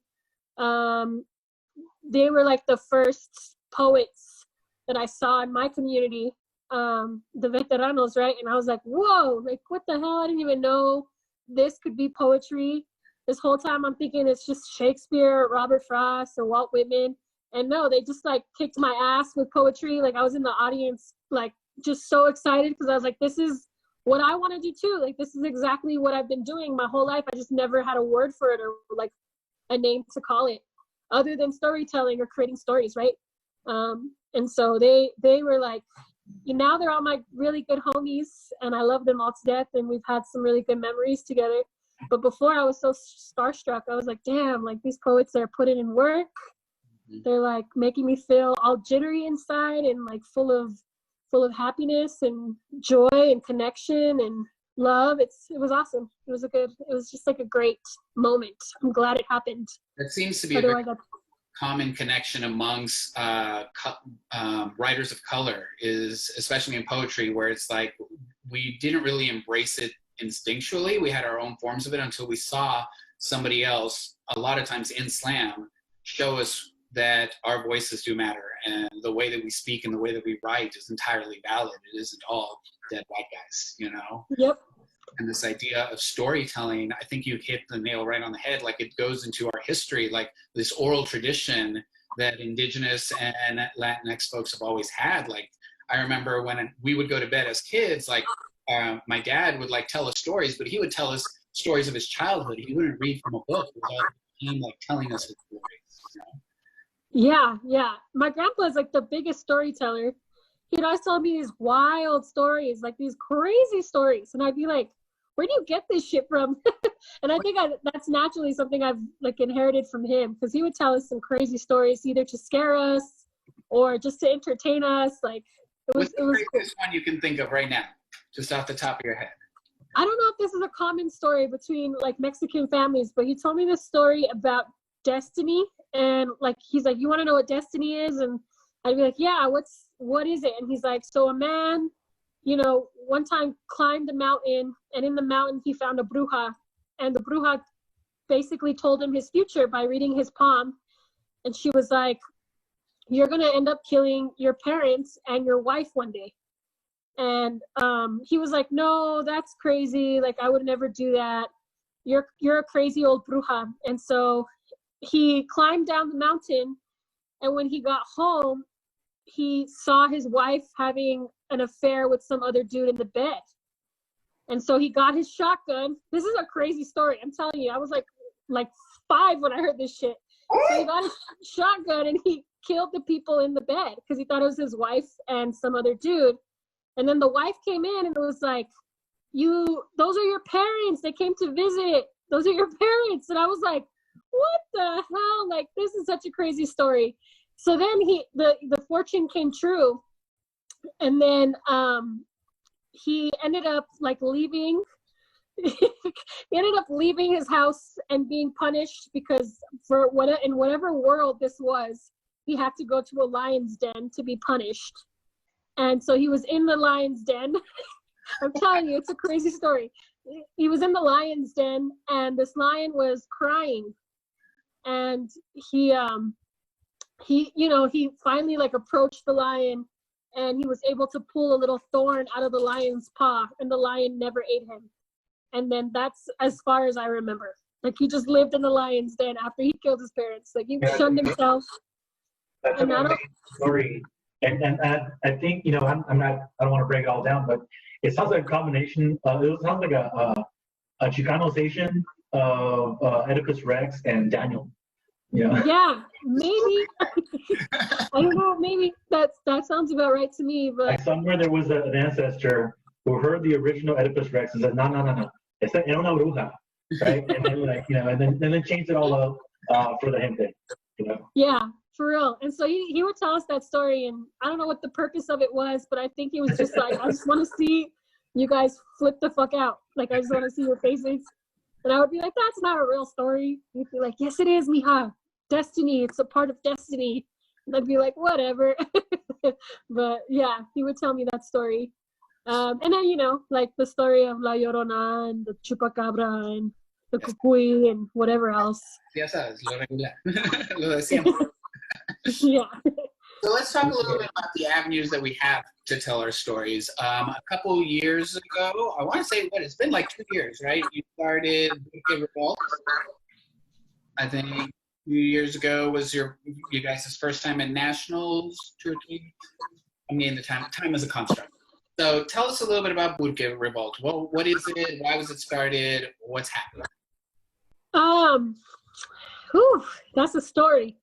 They were like the first poets that I saw in my community, the veteranos, right? And I was like, whoa, like what the hell? I didn't even know this could be poetry. This whole time I'm thinking it's just Shakespeare, Robert Frost, or Walt Whitman. And no, they just like kicked my ass with poetry. Like I was in the audience, like just so excited, because I was like, this is what I want to do too. Like this is exactly what I've been doing my whole life. I just never had a word for it or like a name to call it other than storytelling or creating stories, right? And so they were like, now they're all my really good homies, and I love them all to death, and we've had some really good memories together. But before, I was so starstruck. I was like, damn, like these poets are putting in work. They're like making me feel all jittery inside and like full of happiness and joy and connection and love. It was awesome. It was just like a great moment. I'm glad it happened. That seems to be a very common connection amongst writers of color, is especially in poetry, where it's like we didn't really embrace it instinctually. We had our own forms of it until we saw somebody else, a lot of times in slam, show us that our voices do matter and the way that we speak and the way that we write is entirely valid. It isn't all dead white guys, you know? Yep. And this idea of storytelling, I think you hit the nail right on the head. Like, it goes into our history, like this oral tradition that Indigenous and Latinx folks have always had. Like, I remember when we would go to bed as kids, like my dad would like tell us stories, but he would tell us stories of his childhood. He wouldn't read from a book. It was all him like telling us his stories, you know? Yeah, yeah. My grandpa is like the biggest storyteller. He'd always tell me these wild stories, like these crazy stories. And I'd be like, where do you get this shit from? And I think that's naturally something I've like inherited from him, because he would tell us some crazy stories either to scare us or just to entertain us. Like What's the craziest one you can think of right now, just off the top of your head? I don't know if this is a common story between like Mexican families, but he told me this story about destiny. And like, he's like, you want to know what destiny is? And I'd be like, yeah, what is it? And he's like, so a man, you know, one time climbed a mountain, and in the mountain he found a bruja, and the bruja basically told him his future by reading his palm. And she was like, you're going to end up killing your parents and your wife one day. And he was like, no, that's crazy. Like, I would never do that. You're a crazy old bruja. And so he climbed down the mountain, and when he got home, he saw his wife having an affair with some other dude in the bed. And so he got his shotgun. This is a crazy story. I'm telling you, I was like 5 when I heard this shit. So he got his shotgun and he killed the people in the bed because he thought it was his wife and some other dude. And then the wife came in and it was like, those are your parents. They came to visit. Those are your parents. And I was like, what the hell? Like, this is such a crazy story. So then the fortune came true. And then he ended up like leaving. He ended up leaving his house and being punished because in whatever world this was, he had to go to a lion's den to be punished. And so he was in the lion's den. I'm telling you, it's a crazy story. He was in the lion's den, and this lion was crying. And he finally like approached the lion, and he was able to pull a little thorn out of the lion's paw, and the lion never ate him. And then that's as far as I remember. Like, he just lived in the lion's den after he killed his parents. Like, he shunned himself. That's an amazing story. And I think, you know, I don't want to break it all down, but it sounds like a combination. It sounds like a Chicanization of Oedipus Rex and Daniel. Yeah. Yeah, maybe. I don't know. Maybe that sounds about right to me. But like somewhere there was an ancestor who heard the original Oedipus Rex and said, no. It's era una bruja, right? And then like, you know, and then changed it all up for the gente, you know. Yeah, for real. And so he would tell us that story, and I don't know what the purpose of it was, but I think he was just like, I just want to see you guys flip the fuck out. Like, I just want to see your faces. And I would be like, that's not a real story. He'd be like, yes, it is, mija. Destiny. It's a part of destiny. And I'd be like, whatever. But yeah, he would tell me that story. And then, you know, like the story of La Llorona and the Chupacabra and the Cucuy and whatever else. Ya sabes, lo regular. Lo de siempre. Yeah. So let's talk a little bit about the avenues that we have to tell our stories. A couple years ago, I want to say, it's been like 2 years, right? You started Revolt. I think a few years ago was you guys' first time at nationals, 2 or 3. I mean, the time is a construct. So tell us a little bit about Burke Revolt. What is it? Why was it started? What's happening? That's a story.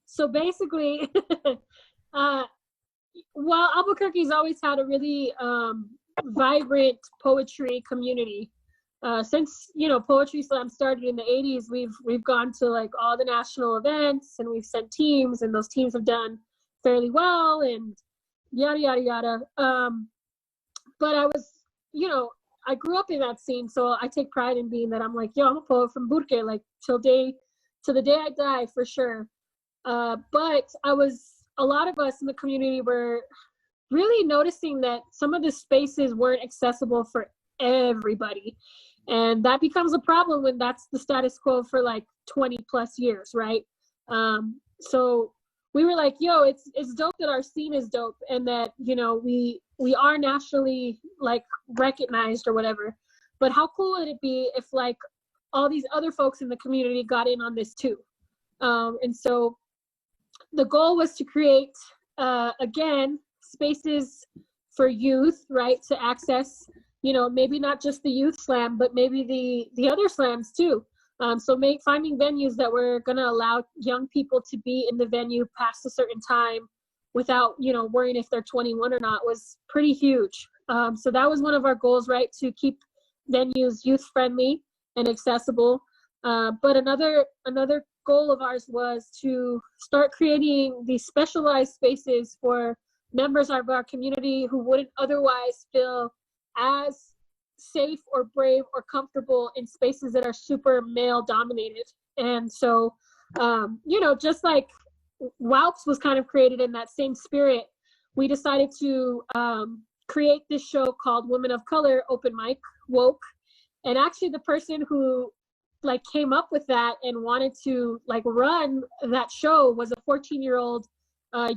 So basically, while Albuquerque's always had a really vibrant poetry community, since, you know, Poetry Slam started in the 80s, we've gone to like all the national events, and we've sent teams, and those teams have done fairly well, and yada yada yada. But I was, you know, I grew up in that scene, so I take pride in being that I'm like, yo, I'm a poet from Burke, like till the day I die, for sure. But a lot of us in the community were really noticing that some of the spaces weren't accessible for everybody. And that becomes a problem when that's the status quo for like 20 plus years, right? So we were like, yo, it's dope that our scene is dope and that, you know, we are nationally like recognized or whatever. But how cool would it be if like all these other folks in the community got in on this too? And so the goal was to create, again, spaces for youth, right, to access, you know, maybe not just the youth slam, but maybe the other slams too. So finding venues that were going to allow young people to be in the venue past a certain time without, you know, worrying if they're 21 or not was pretty huge. So that was one of our goals, right, to keep venues youth friendly and accessible. But another goal of ours was to start creating these specialized spaces for members of our community who wouldn't otherwise feel as safe or brave or comfortable in spaces that are super male dominated. And so, you know, just like WALPS was kind of created in that same spirit, we decided to create this show called Women of Color Open Mic, Woke. And actually the person who like came up with that and wanted to like run that show was a 14-year-old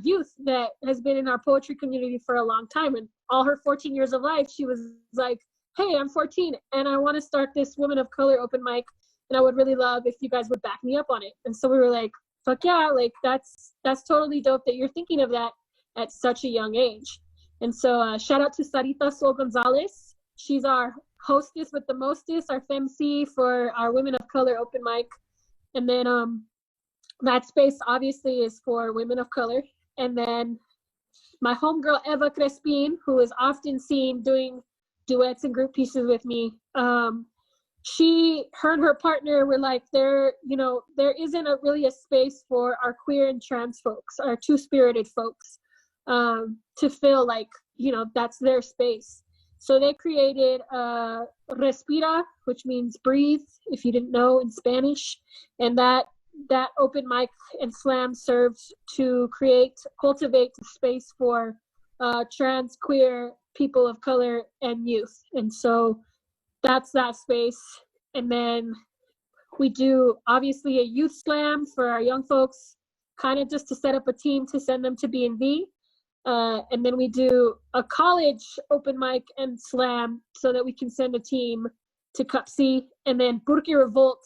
youth that has been in our poetry community for a long time. And all her 14 years of life, she was like, hey, I'm 14 and I want to start this Women of Color open mic, and I would really love if you guys would back me up on it. And so we were like, fuck yeah, like that's totally dope that you're thinking of that at such a young age. And so shout out to Sarita Sol Gonzalez. She's our hostess with the mostest, our FemC for our Women of Color open mic. And then that space obviously is for women of color. And then my homegirl Eva Crespin, who is often seen doing duets and group pieces with me, her and her partner were like, there isn't really a space for our queer and trans folks, our two-spirited folks, to feel like, you know, that's their space. So they created Respira, which means breathe, if you didn't know, in Spanish. And that open mic and slam serves to cultivate a space for trans, queer, people of color, and youth. And so that's that space. And then we do obviously a youth slam for our young folks, kind of just to set up a team to send them to B&V. And then we do a college open mic and slam so that we can send a team to Cup C. And then Burke Revolt,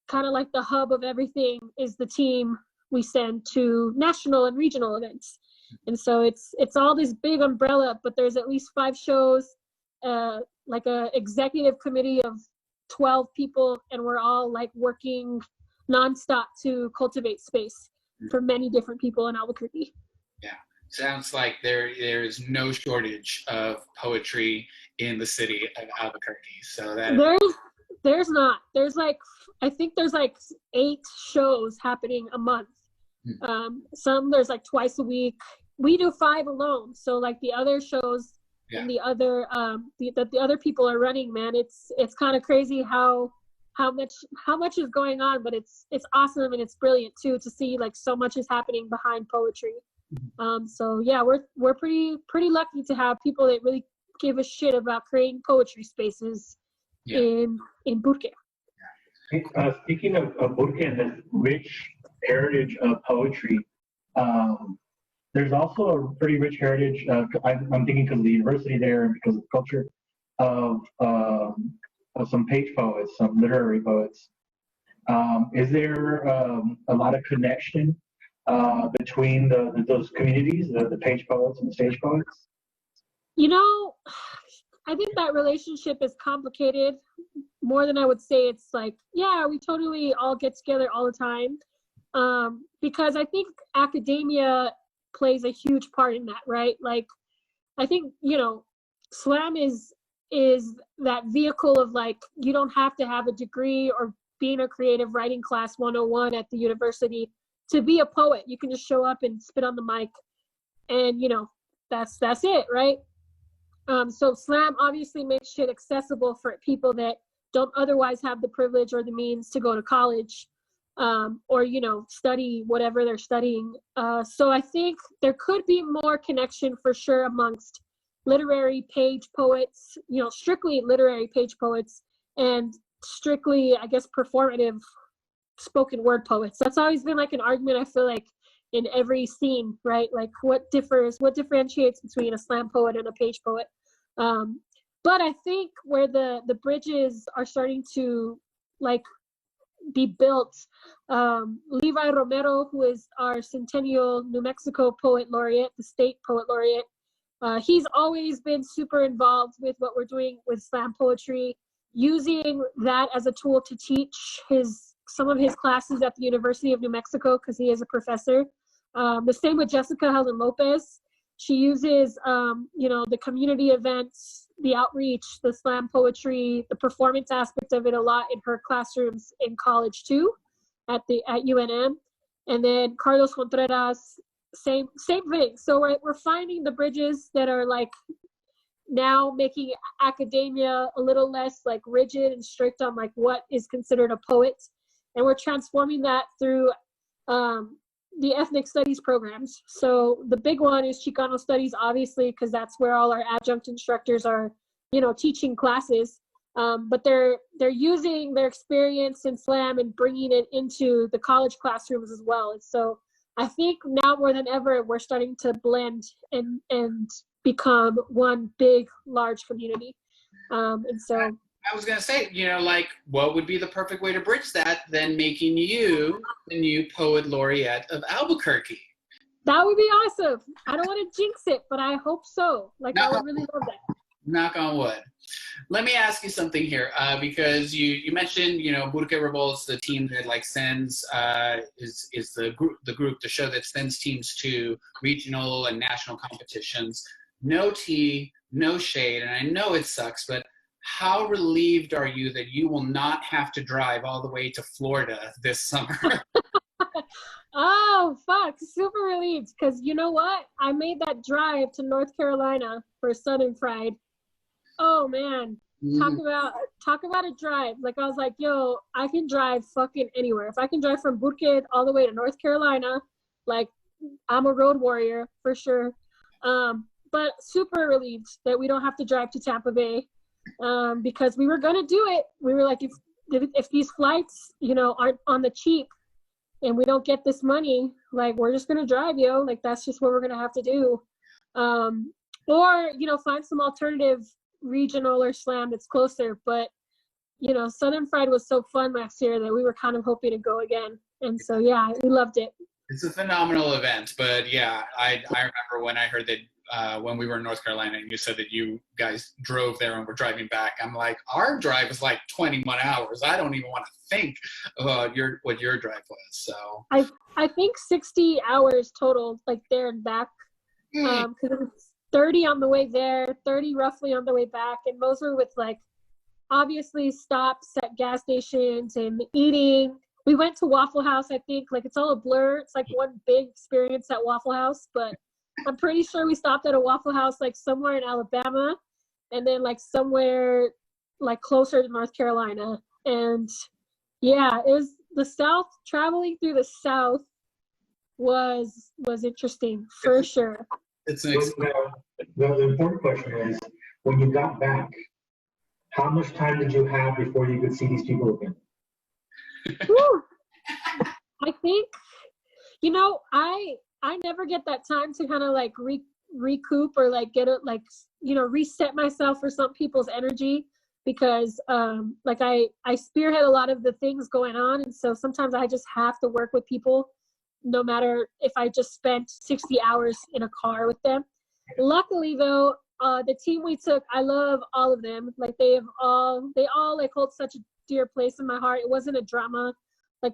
kind of like the hub of everything, is the team we send to national and regional events. And so it's all this big umbrella, but there's at least 5 shows, like a executive committee of 12 people, and we're all like working nonstop to cultivate space for many different people in Albuquerque. Yeah, sounds like there is no shortage of poetry in the city of Albuquerque. So that there's not. There's like, I think there's like 8 shows happening a month. Some there's like twice a week. We do 5 alone. So like the other shows and the other the other people are running, man, it's kind of crazy how much is going on, but it's awesome and it's brilliant too to see like so much is happening behind poetry. So yeah, we're pretty lucky to have people that really give a shit about creating poetry spaces in Burke. Speaking of Burke and this rich heritage of poetry, there's also a pretty rich heritage. I'm thinking because of the university there and because of the culture of some page poets, some literary poets. Is there a lot of connection between those communities, the page poets and the stage poets? You know, I think that relationship is complicated more than I would say it's like, yeah, we totally all get together all the time. Because I think academia plays a huge part in that, right? Like, I think, you know, slam is that vehicle of like, you don't have to have a degree or be in a creative writing class 101 at the university to be a poet. You can just show up and spit on the mic and, you know, that's it, right? So slam obviously makes shit accessible for people that don't otherwise have the privilege or the means to go to college, or, you know, study whatever they're studying. So I think there could be more connection for sure amongst literary page poets, you know, strictly literary page poets, and strictly, I guess, performative spoken word poets. That's always been like an argument I feel like in every scene, right? Like what differentiates between a slam poet and a page poet. But I think where the bridges are starting to like be built, Levi Romero, who is our Centennial New Mexico Poet Laureate, the state Poet Laureate, he's always been super involved with what we're doing with slam poetry, using that as a tool to teach some of his classes at the University of New Mexico, because he is a professor. The same with Jessica Helen Lopez. She uses, the community events, the outreach, the slam poetry, the performance aspect of it a lot in her classrooms in college too, at UNM. And then Carlos Contreras, same thing. So we're finding the bridges that are like now making academia a little less like rigid and strict on like what is considered a poet, and we're transforming that through the ethnic studies programs. So the big one is Chicano studies, obviously, because that's where all our adjunct instructors are, teaching classes. But they're using their experience in slam and bringing it into the college classrooms as well. And so I think now more than ever, we're starting to blend and become one big, large community. And so I was going to say, what would be the perfect way to bridge that than making you the new Poet Laureate of Albuquerque? That would be awesome. I don't want to jinx it, but I hope so. I would really love that. Knock on wood. Let me ask you something here, because you mentioned, Albuquerque Revolt's the team that sends is the group, the show that sends teams to regional and national competitions. No tea, no shade, and I know it sucks, but how relieved are you that you will not have to drive all the way to Florida this summer? Oh, fuck. Super relieved. Because you know what? I made that drive to North Carolina for Southern Fried. Oh, man. Talk about a drive. I was like, yo, I can drive fucking anywhere. If I can drive from Burkett all the way to North Carolina, I'm a road warrior for sure. But super relieved that we don't have to drive to Tampa Bay. Because we were gonna do it. We were like, if these flights, aren't on the cheap, and we don't get this money, we're just gonna drive, yo. That's just what we're gonna have to do. Or find some alternative regional or slam that's closer. But Southern Fried was so fun last year that we were kind of hoping to go again. And so yeah, we loved it. It's a phenomenal event. But yeah, I remember when I heard that. When we were in North Carolina and you said that you guys drove there and were driving back, I'm like, our drive is 21 hours. I don't even want to think about what your drive was. So I think 60 hours total, there and back, because it was 30 on the way there, 30 roughly on the way back, and those were with obviously stops at gas stations and eating. We went to Waffle House. I think it's all a blur. It's one big experience at Waffle House, but I'm pretty sure we stopped at a Waffle House somewhere in Alabama, and then somewhere closer to North Carolina. And yeah, it was the South. Traveling through the South was interesting for sure. It's an the important question is, when you got back, how much time did you have before you could see these people again? I think, I never get that time to kind of recoup or get it, reset myself for some people's energy, because I spearhead a lot of the things going on. And so sometimes I just have to work with people, no matter if I just spent 60 hours in a car with them. Luckily though, the team we took, I love all of them. They all hold such a dear place in my heart. It wasn't a drama,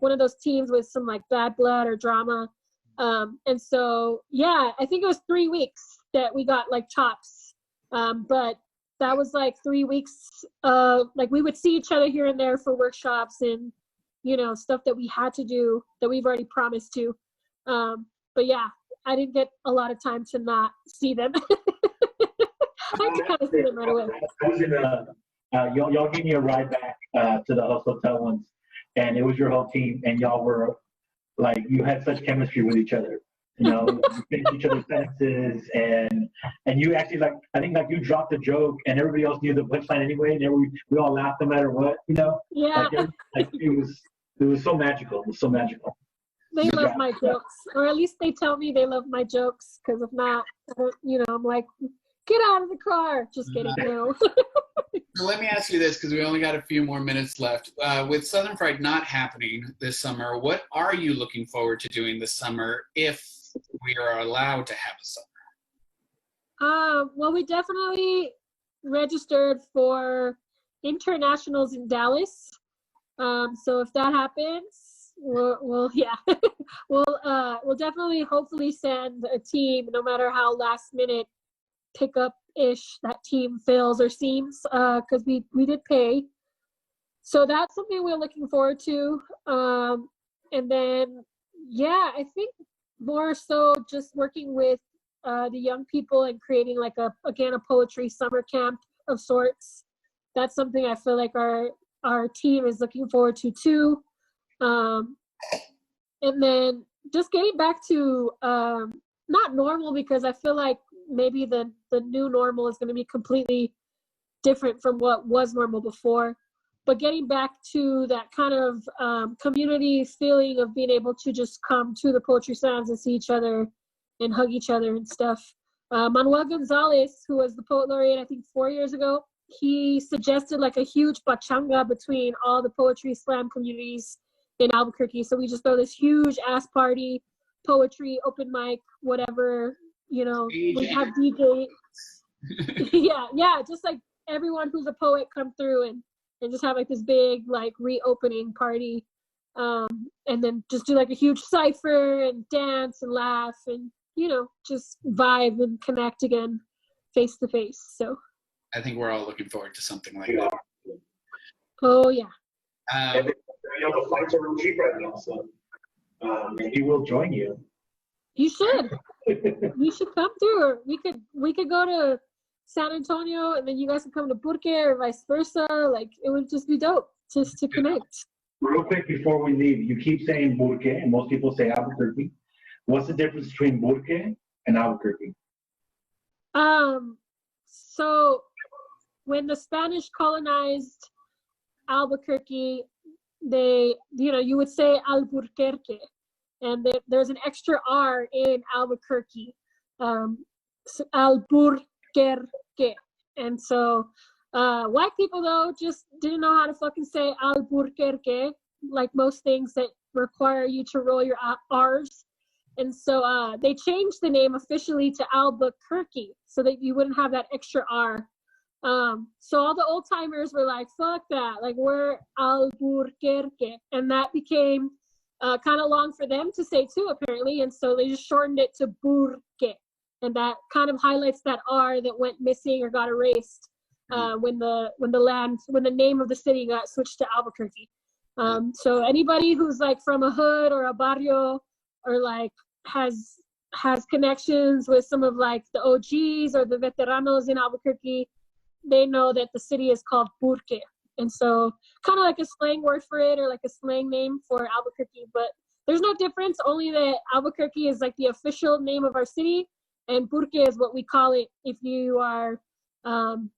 one of those teams with some bad blood or drama. And so, yeah, I think it was 3 weeks that we got chops. But that was 3 weeks, we would see each other here and there for workshops and, stuff that we had to do that we've already promised to. But yeah, I didn't get a lot of time to not see them. I had to kind of see them right away. I was in y'all gave me a ride back to the hotel once, and it was your whole team, and y'all were you had such chemistry with each other, you finished each other's sentences, and you actually I think you dropped a joke and everybody else knew the punchline anyway, and we all laughed no matter what, Yeah. It was so magical. It was so magical. They love my jokes, or at least they tell me they love my jokes. Because if not, I'm like, get out of the car. Just kidding. No. So let me ask you this, because we only got a few more minutes left. With Southern Fried not happening this summer, what are you looking forward to doing this summer if we are allowed to have a summer? Well, we definitely registered for internationals in Dallas. So if that happens, we'll definitely hopefully send a team, no matter how last minute pickup-ish that team fails or seems, because we did pay. So that's something we're looking forward to. And then, yeah, I think more so just working with the young people and creating like a poetry summer camp of sorts. That's something I feel like our team is looking forward to too. And then just getting back to not normal, because I feel like maybe the new normal is going to be completely different from what was normal before, but getting back to that kind of community feeling of being able to just come to the poetry slams and see each other and hug each other and stuff. Manuel Gonzalez, who was the poet laureate I think 4 years ago, he suggested like a huge pachanga between all the poetry slam communities in Albuquerque. So we just throw this huge ass party, poetry, open mic, whatever, we have DJ. yeah, just like everyone who's a poet come through and just have like this big like reopening party. And then just do like a huge cipher and dance and laugh and, just vibe and connect again face to face. So I think we're all looking forward to something like that. Oh, yeah. The flights are real cheap right now, so maybe we'll join you. You should. You should come through. Or we could go to San Antonio, and then you guys can come to Burque or vice versa. Like, it would just be dope just to connect. Real quick before we leave, you keep saying Burque, and most people say Albuquerque. What's the difference between Burque and Albuquerque? So when the Spanish colonized Albuquerque, they, you would say Albuquerque, and there's an extra R in Albuquerque, Albuquerque. And so white people, though, just didn't know how to fucking say Albuquerque, like most things that require you to roll your R's. And so they changed the name officially to Albuquerque so that you wouldn't have that extra R. So all the old timers were like, fuck that, like, we're Albuquerque. And that became kind of long for them to say too, apparently. And so they just shortened it to Burque. And that kind of highlights that R that went missing or got erased when the name of the city got switched to Albuquerque. So anybody who's like from a hood or a barrio or like has connections with some of like the OGs or the veteranos in Albuquerque, they know that the city is called Burque. And so kind of like a slang word for it, or like a slang name for Albuquerque, but there's no difference, only that Albuquerque is like the official name of our city, and Burque is what we call it if you are from,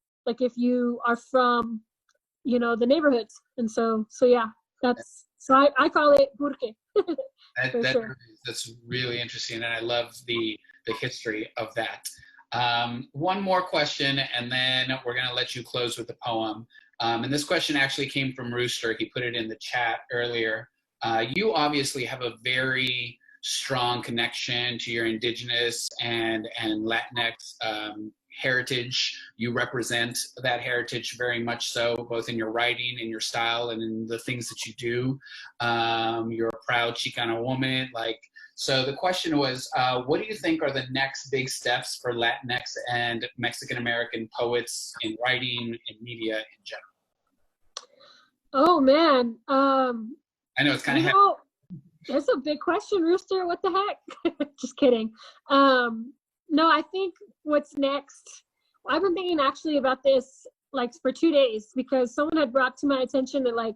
the neighborhoods. And so yeah, I call it Burque. That's really interesting, and I love the history of that. One more question, and then we're going to let you close with the poem. And this question actually came from Rooster. He put it in the chat earlier. You obviously have a very strong connection to your indigenous and Latinx heritage. You represent that heritage very much so, both in your writing, in your style, and in the things that you do. You're a proud Chicana woman. So the question was, what do you think are the next big steps for Latinx and Mexican-American poets in writing and media in general? Oh, man. I know it's kind of heavy. That's a big question, Rooster. What the heck? Just kidding. No, I think what's next, I've been thinking actually about this like for 2 days, because someone had brought to my attention that like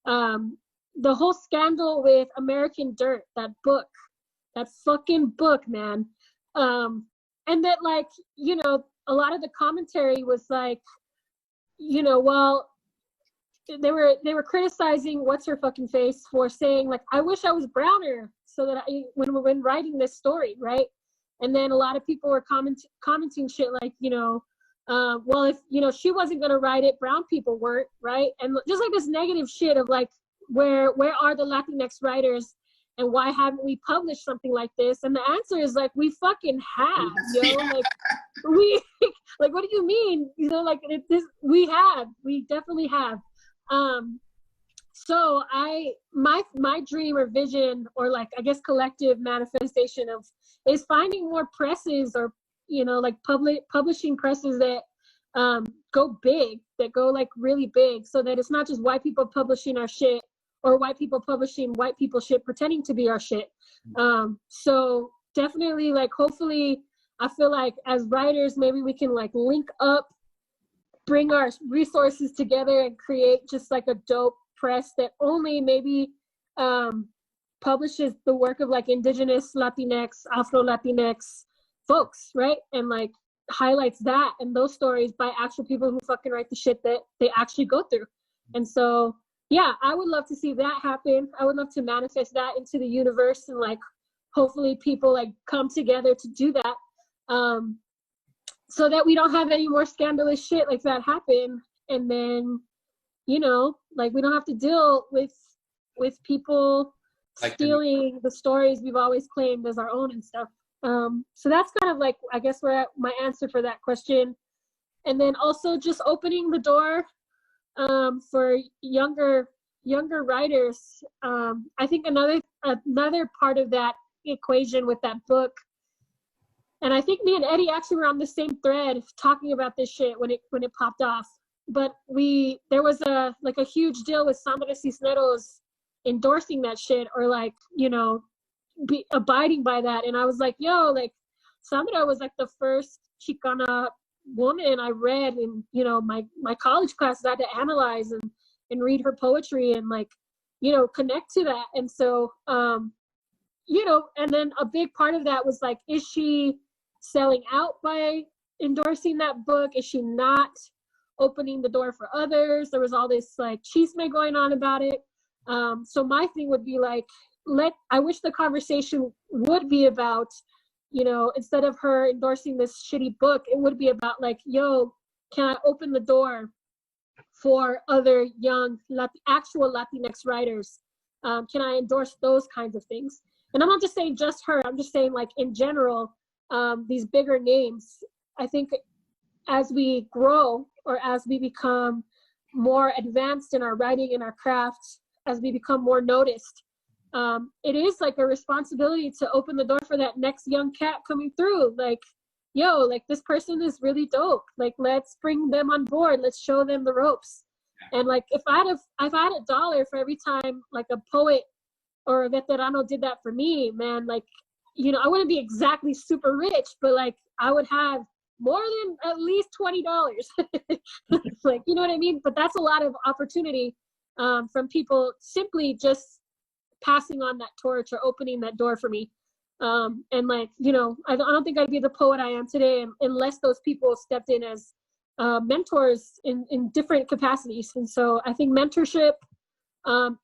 the whole scandal with American Dirt, that book, that fucking book, man. And that like, a lot of the commentary was like, well, they were criticizing what's her fucking face for saying like, I wish I was browner so that when writing this story, right? And then a lot of people were commenting shit like, well, if, she wasn't going to write it, brown people weren't, right? And just like this negative shit of like, where are the Latinx writers and why haven't we published something like this? And the answer is like, we fucking have, like like, what do you mean? We definitely have. So my dream or vision, or like, I guess, collective manifestation is finding more presses, or, like publishing presses that go big, that go like really big, so that it's not just white people publishing our shit, or white people publishing white people shit pretending to be our shit. So definitely, like, hopefully, I feel like as writers, maybe we can like link up, bring our resources together, and create just like a dope press that only maybe publishes the work of like indigenous Latinx, Afro Latinx folks, right? And like highlights that and those stories by actual people who fucking write the shit that they actually go through. And so, yeah, I would love to see that happen. I would love to manifest that into the universe, and like hopefully people like come together to do that, so that we don't have any more scandalous shit like that happen. And then, like, we don't have to deal with people like stealing the stories we've always claimed as our own and stuff. So that's kind of like, I guess, where my answer for that question. And then also just opening the door for younger writers. I think another part of that equation with that book, and I think me and Eddie actually were on the same thread talking about this shit when it popped off. But there was a huge deal with Sandra Cisneros endorsing that shit, or like, be abiding by that. And I was like, yo, like, Sandra was like the first Chicana woman I read in, my college classes. I had to analyze and read her poetry and like, connect to that. And so, and then a big part of that was like, is she selling out by endorsing that book? Is she not opening the door for others? There was all this like chisme going on about it. So my thing would be like, I wish the conversation would be about, instead of her endorsing this shitty book, it would be about like, yo, can I open the door for other young actual Latinx writers? Can I endorse those kinds of things? And I'm not just saying just her, I'm just saying like in general, these bigger names. I think as we grow, or as we become more advanced in our writing and our craft, as we become more noticed, it is like a responsibility to open the door for that next young cat coming through. Like, yo, like, this person is really dope. Like, let's bring them on board. Let's show them the ropes. And like, if I had $1 for every time like a poet or a veterano did that for me, man, like, I wouldn't be exactly super rich, but like, I would have more than at least $20. Like, you know what I mean? But that's a lot of opportunity from people simply just passing on that torch or opening that door for me. And like, I don't think I'd be the poet I am today unless those people stepped in as mentors in different capacities. And so I think mentorship,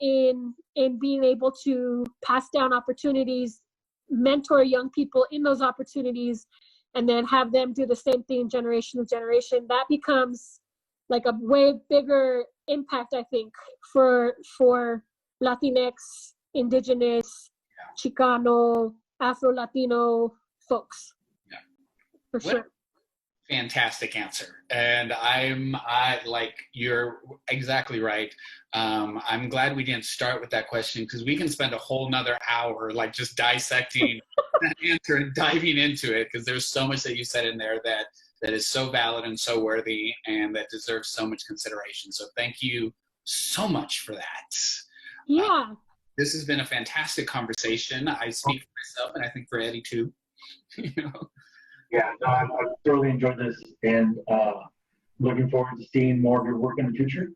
in being able to pass down opportunities, mentor young people in those opportunities, and then have them do the same thing generation to generation, that becomes like a way bigger impact, I think, for Latinx, indigenous, Chicano, Afro-Latino folks. Yeah. For sure. Fantastic answer. And you're exactly right. I'm glad we didn't start with that question, because we can spend a whole nother hour like just dissecting that answer and diving into it, because there's so much that you said in there that is so valid and so worthy and that deserves so much consideration. So thank you so much for that. Yeah. This has been a fantastic conversation. I speak for myself, and I think for Eddie too. Yeah, no, I've thoroughly enjoyed this, and looking forward to seeing more of your work in the future.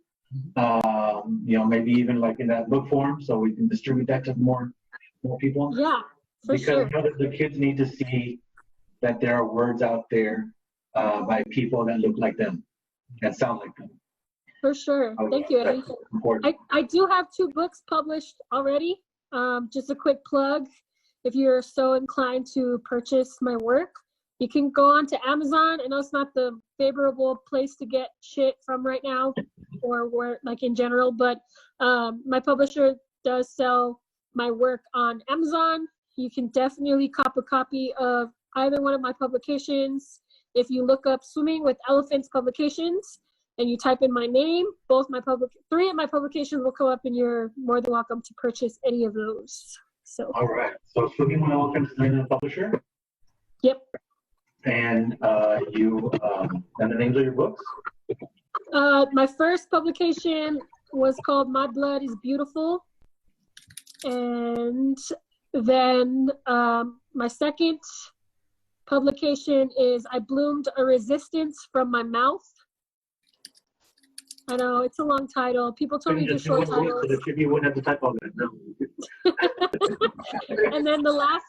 Maybe even like in that book form, so we can distribute that to more people. Yeah, for sure. Because the kids need to see that there are words out there by people that look like them and sound like them. For sure. Thank you, Eddie. I do have 2 books published already. Just a quick plug. if you're so inclined to purchase my work, you can go on to Amazon. I know it's not the favorable place to get shit from right now, or where, like, in general, but my publisher does sell my work on Amazon. You can definitely cop a copy of either one of my publications. If you look up Swimming with Elephants Publications and you type in my name, three of my publications will come up, and you're more than welcome to purchase any of those. So. All right. So Swimming with Elephants is the name of the publisher? Yep. And and the names of your books? My first publication was called My Blood is Beautiful. And then my second publication is I Bloomed a Resistance from My Mouth. I know, it's a long title. People told me to do short titles. So the Chibbi wouldn't have to type all that. No. And then the last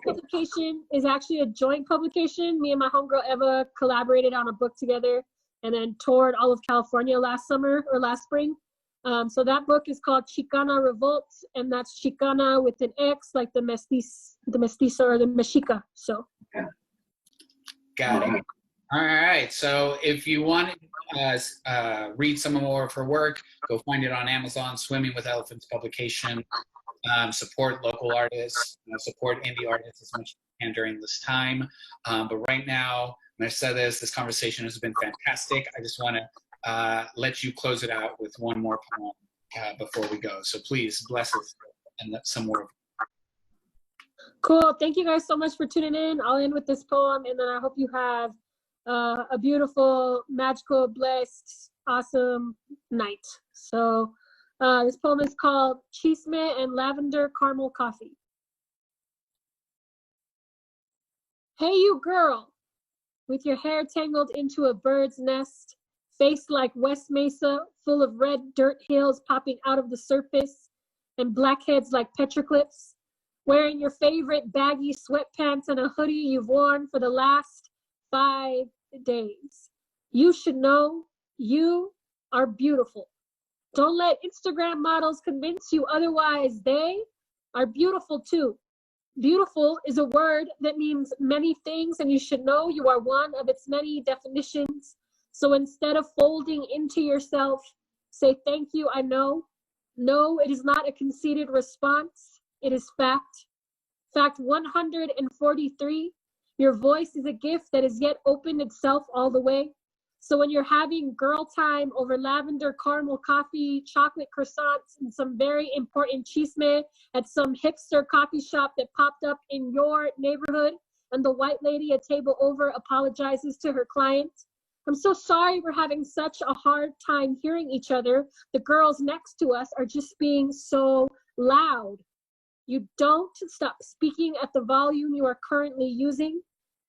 publication is actually a joint publication. Me and my homegirl Eva collaborated on a book together and then toured all of California last spring. So that book is called Chicana Revolt, and that's Chicana with an X, like the mestizo or the mexica. So. Got it. All right. So if you want to read some more of her work, go find it on Amazon, Swimming with Elephants publication. Support local artists, support indie artists as much as you can during this time. But right now, Mercedes, this conversation has been fantastic. I just want to let you close it out with one more poem before we go. So please bless us and some more. Cool. Thank you guys so much for tuning in. I'll end with this poem, and then I hope you have a beautiful, magical, blessed, awesome night. So this poem is called Chisme and Lavender Caramel Coffee. Hey, you girl, with your hair tangled into a bird's nest, face like West Mesa, full of red dirt hills popping out of the surface, and blackheads like petroglyphs, wearing your favorite baggy sweatpants and a hoodie you've worn for the last 5 days. You should know you are beautiful. Don't let Instagram models convince you otherwise. They are beautiful too. Beautiful is a word that means many things, and you should know you are one of its many definitions. So instead of folding into yourself, say thank you, I know. No, it is not a conceited response. It is fact. Fact 143, your voice is a gift that has yet opened itself all the way. So when you're having girl time over lavender caramel coffee, chocolate croissants, and some very important chisme at some hipster coffee shop that popped up in your neighborhood, and the white lady a table over apologizes to her client, I'm so sorry we're having such a hard time hearing each other. The girls next to us are just being so loud. You don't stop speaking at the volume you are currently using.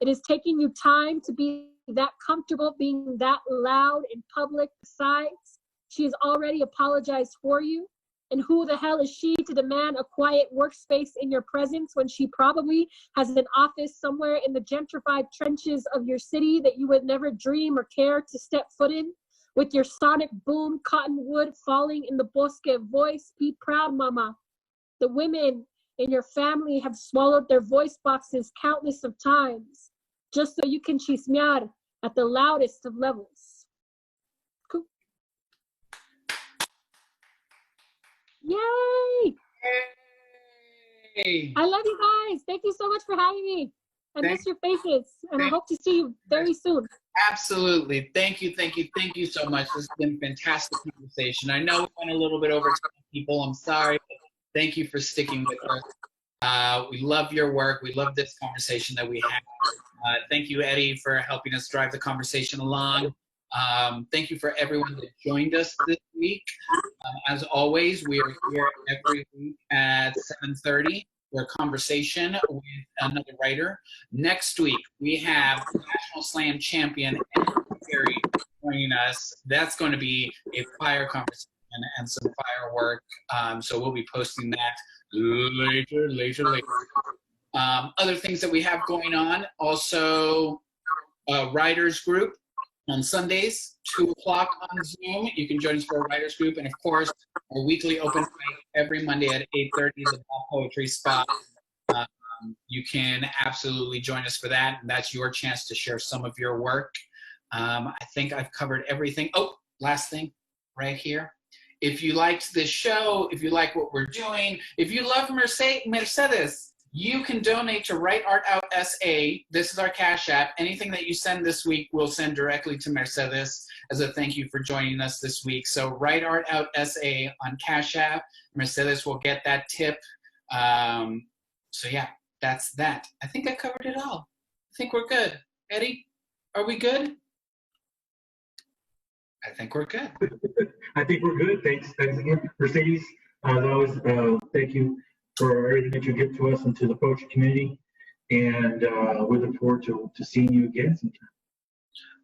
It is taking you time to be that comfortable being that loud in public. Besides, she has already apologized for you. And who the hell is she to demand a quiet workspace in your presence when she probably has an office somewhere in the gentrified trenches of your city that you would never dream or care to step foot in? With your sonic boom, cottonwood falling in the bosque voice, be proud, mama. The women in your family have swallowed their voice boxes countless of times, just so you can chismear at the loudest of levels. Cool. Yay! Yay! I love you guys. Thank you so much for having me. I miss your faces, and I hope to see you very soon. Absolutely. Thank you so much. This has been a fantastic conversation. I know we went a little bit over time, people. I'm sorry. Thank you for sticking with us. We love your work. We love this conversation that we had. Thank you, Eddie, for helping us drive the conversation along. Thank you for everyone that joined us this week. As always, we are here every week at 7:30 for a conversation with another writer. Next week, we have National Slam champion Eddie V joining us. That's going to be a fire conversation and some firework. So we'll be posting that later. Other things that we have going on, also a writers group on Sundays, 2 o'clock on Zoom. You can join us for a writers group. And of course, our weekly open mic every Monday at 8:30, the Poetry Spot. you can absolutely join us for that. And that's your chance to share some of your work. I think I've covered everything. Oh, last thing right here. If you liked this show, if you like what we're doing, if you love Mercedes, you can donate to Write Art Out SA. This is our Cash App. Anything that you send this week, we'll send directly to Mercedes as a thank you for joining us this week. So Write Art Out SA on Cash App. Mercedes will get that tip. So yeah, that's that. I think I covered it all. I think we're good. Eddie, are we good? I think we're good. I think we're good. Thanks again, Mercedes. As always, thank you for everything that you give to us and to the poetry community. And we look forward to seeing you again sometime.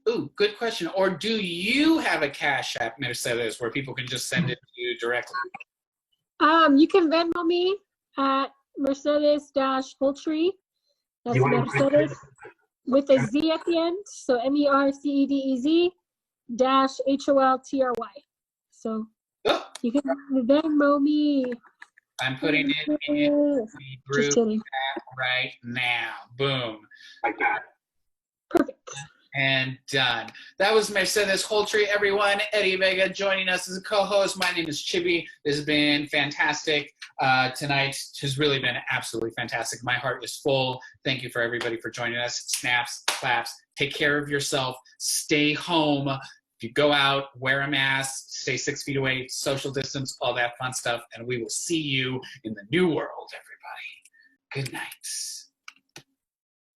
Ooh, good question. Or do you have a Cash App, Mercedes, where people can just send it to you directly? You can Venmo me at Mercedes-Holtry. That's Mercedes with a Z at the end. So MERCEDEZ -HOLTRY. So you can Venmo me. I'm putting it in the group chat right now. Boom. I got it. Perfect. And done. That was Mercedes Holtry, everyone. Eddie Vega joining us as a co-host. My name is Chibby. This has been fantastic. Tonight has really been absolutely fantastic. My heart is full. Thank you for everybody for joining us. Snaps, claps. Take care of yourself. Stay home. If you go out, wear a mask, stay 6 feet away, social distance, all that fun stuff. And we will see you in the new world, everybody. Good night.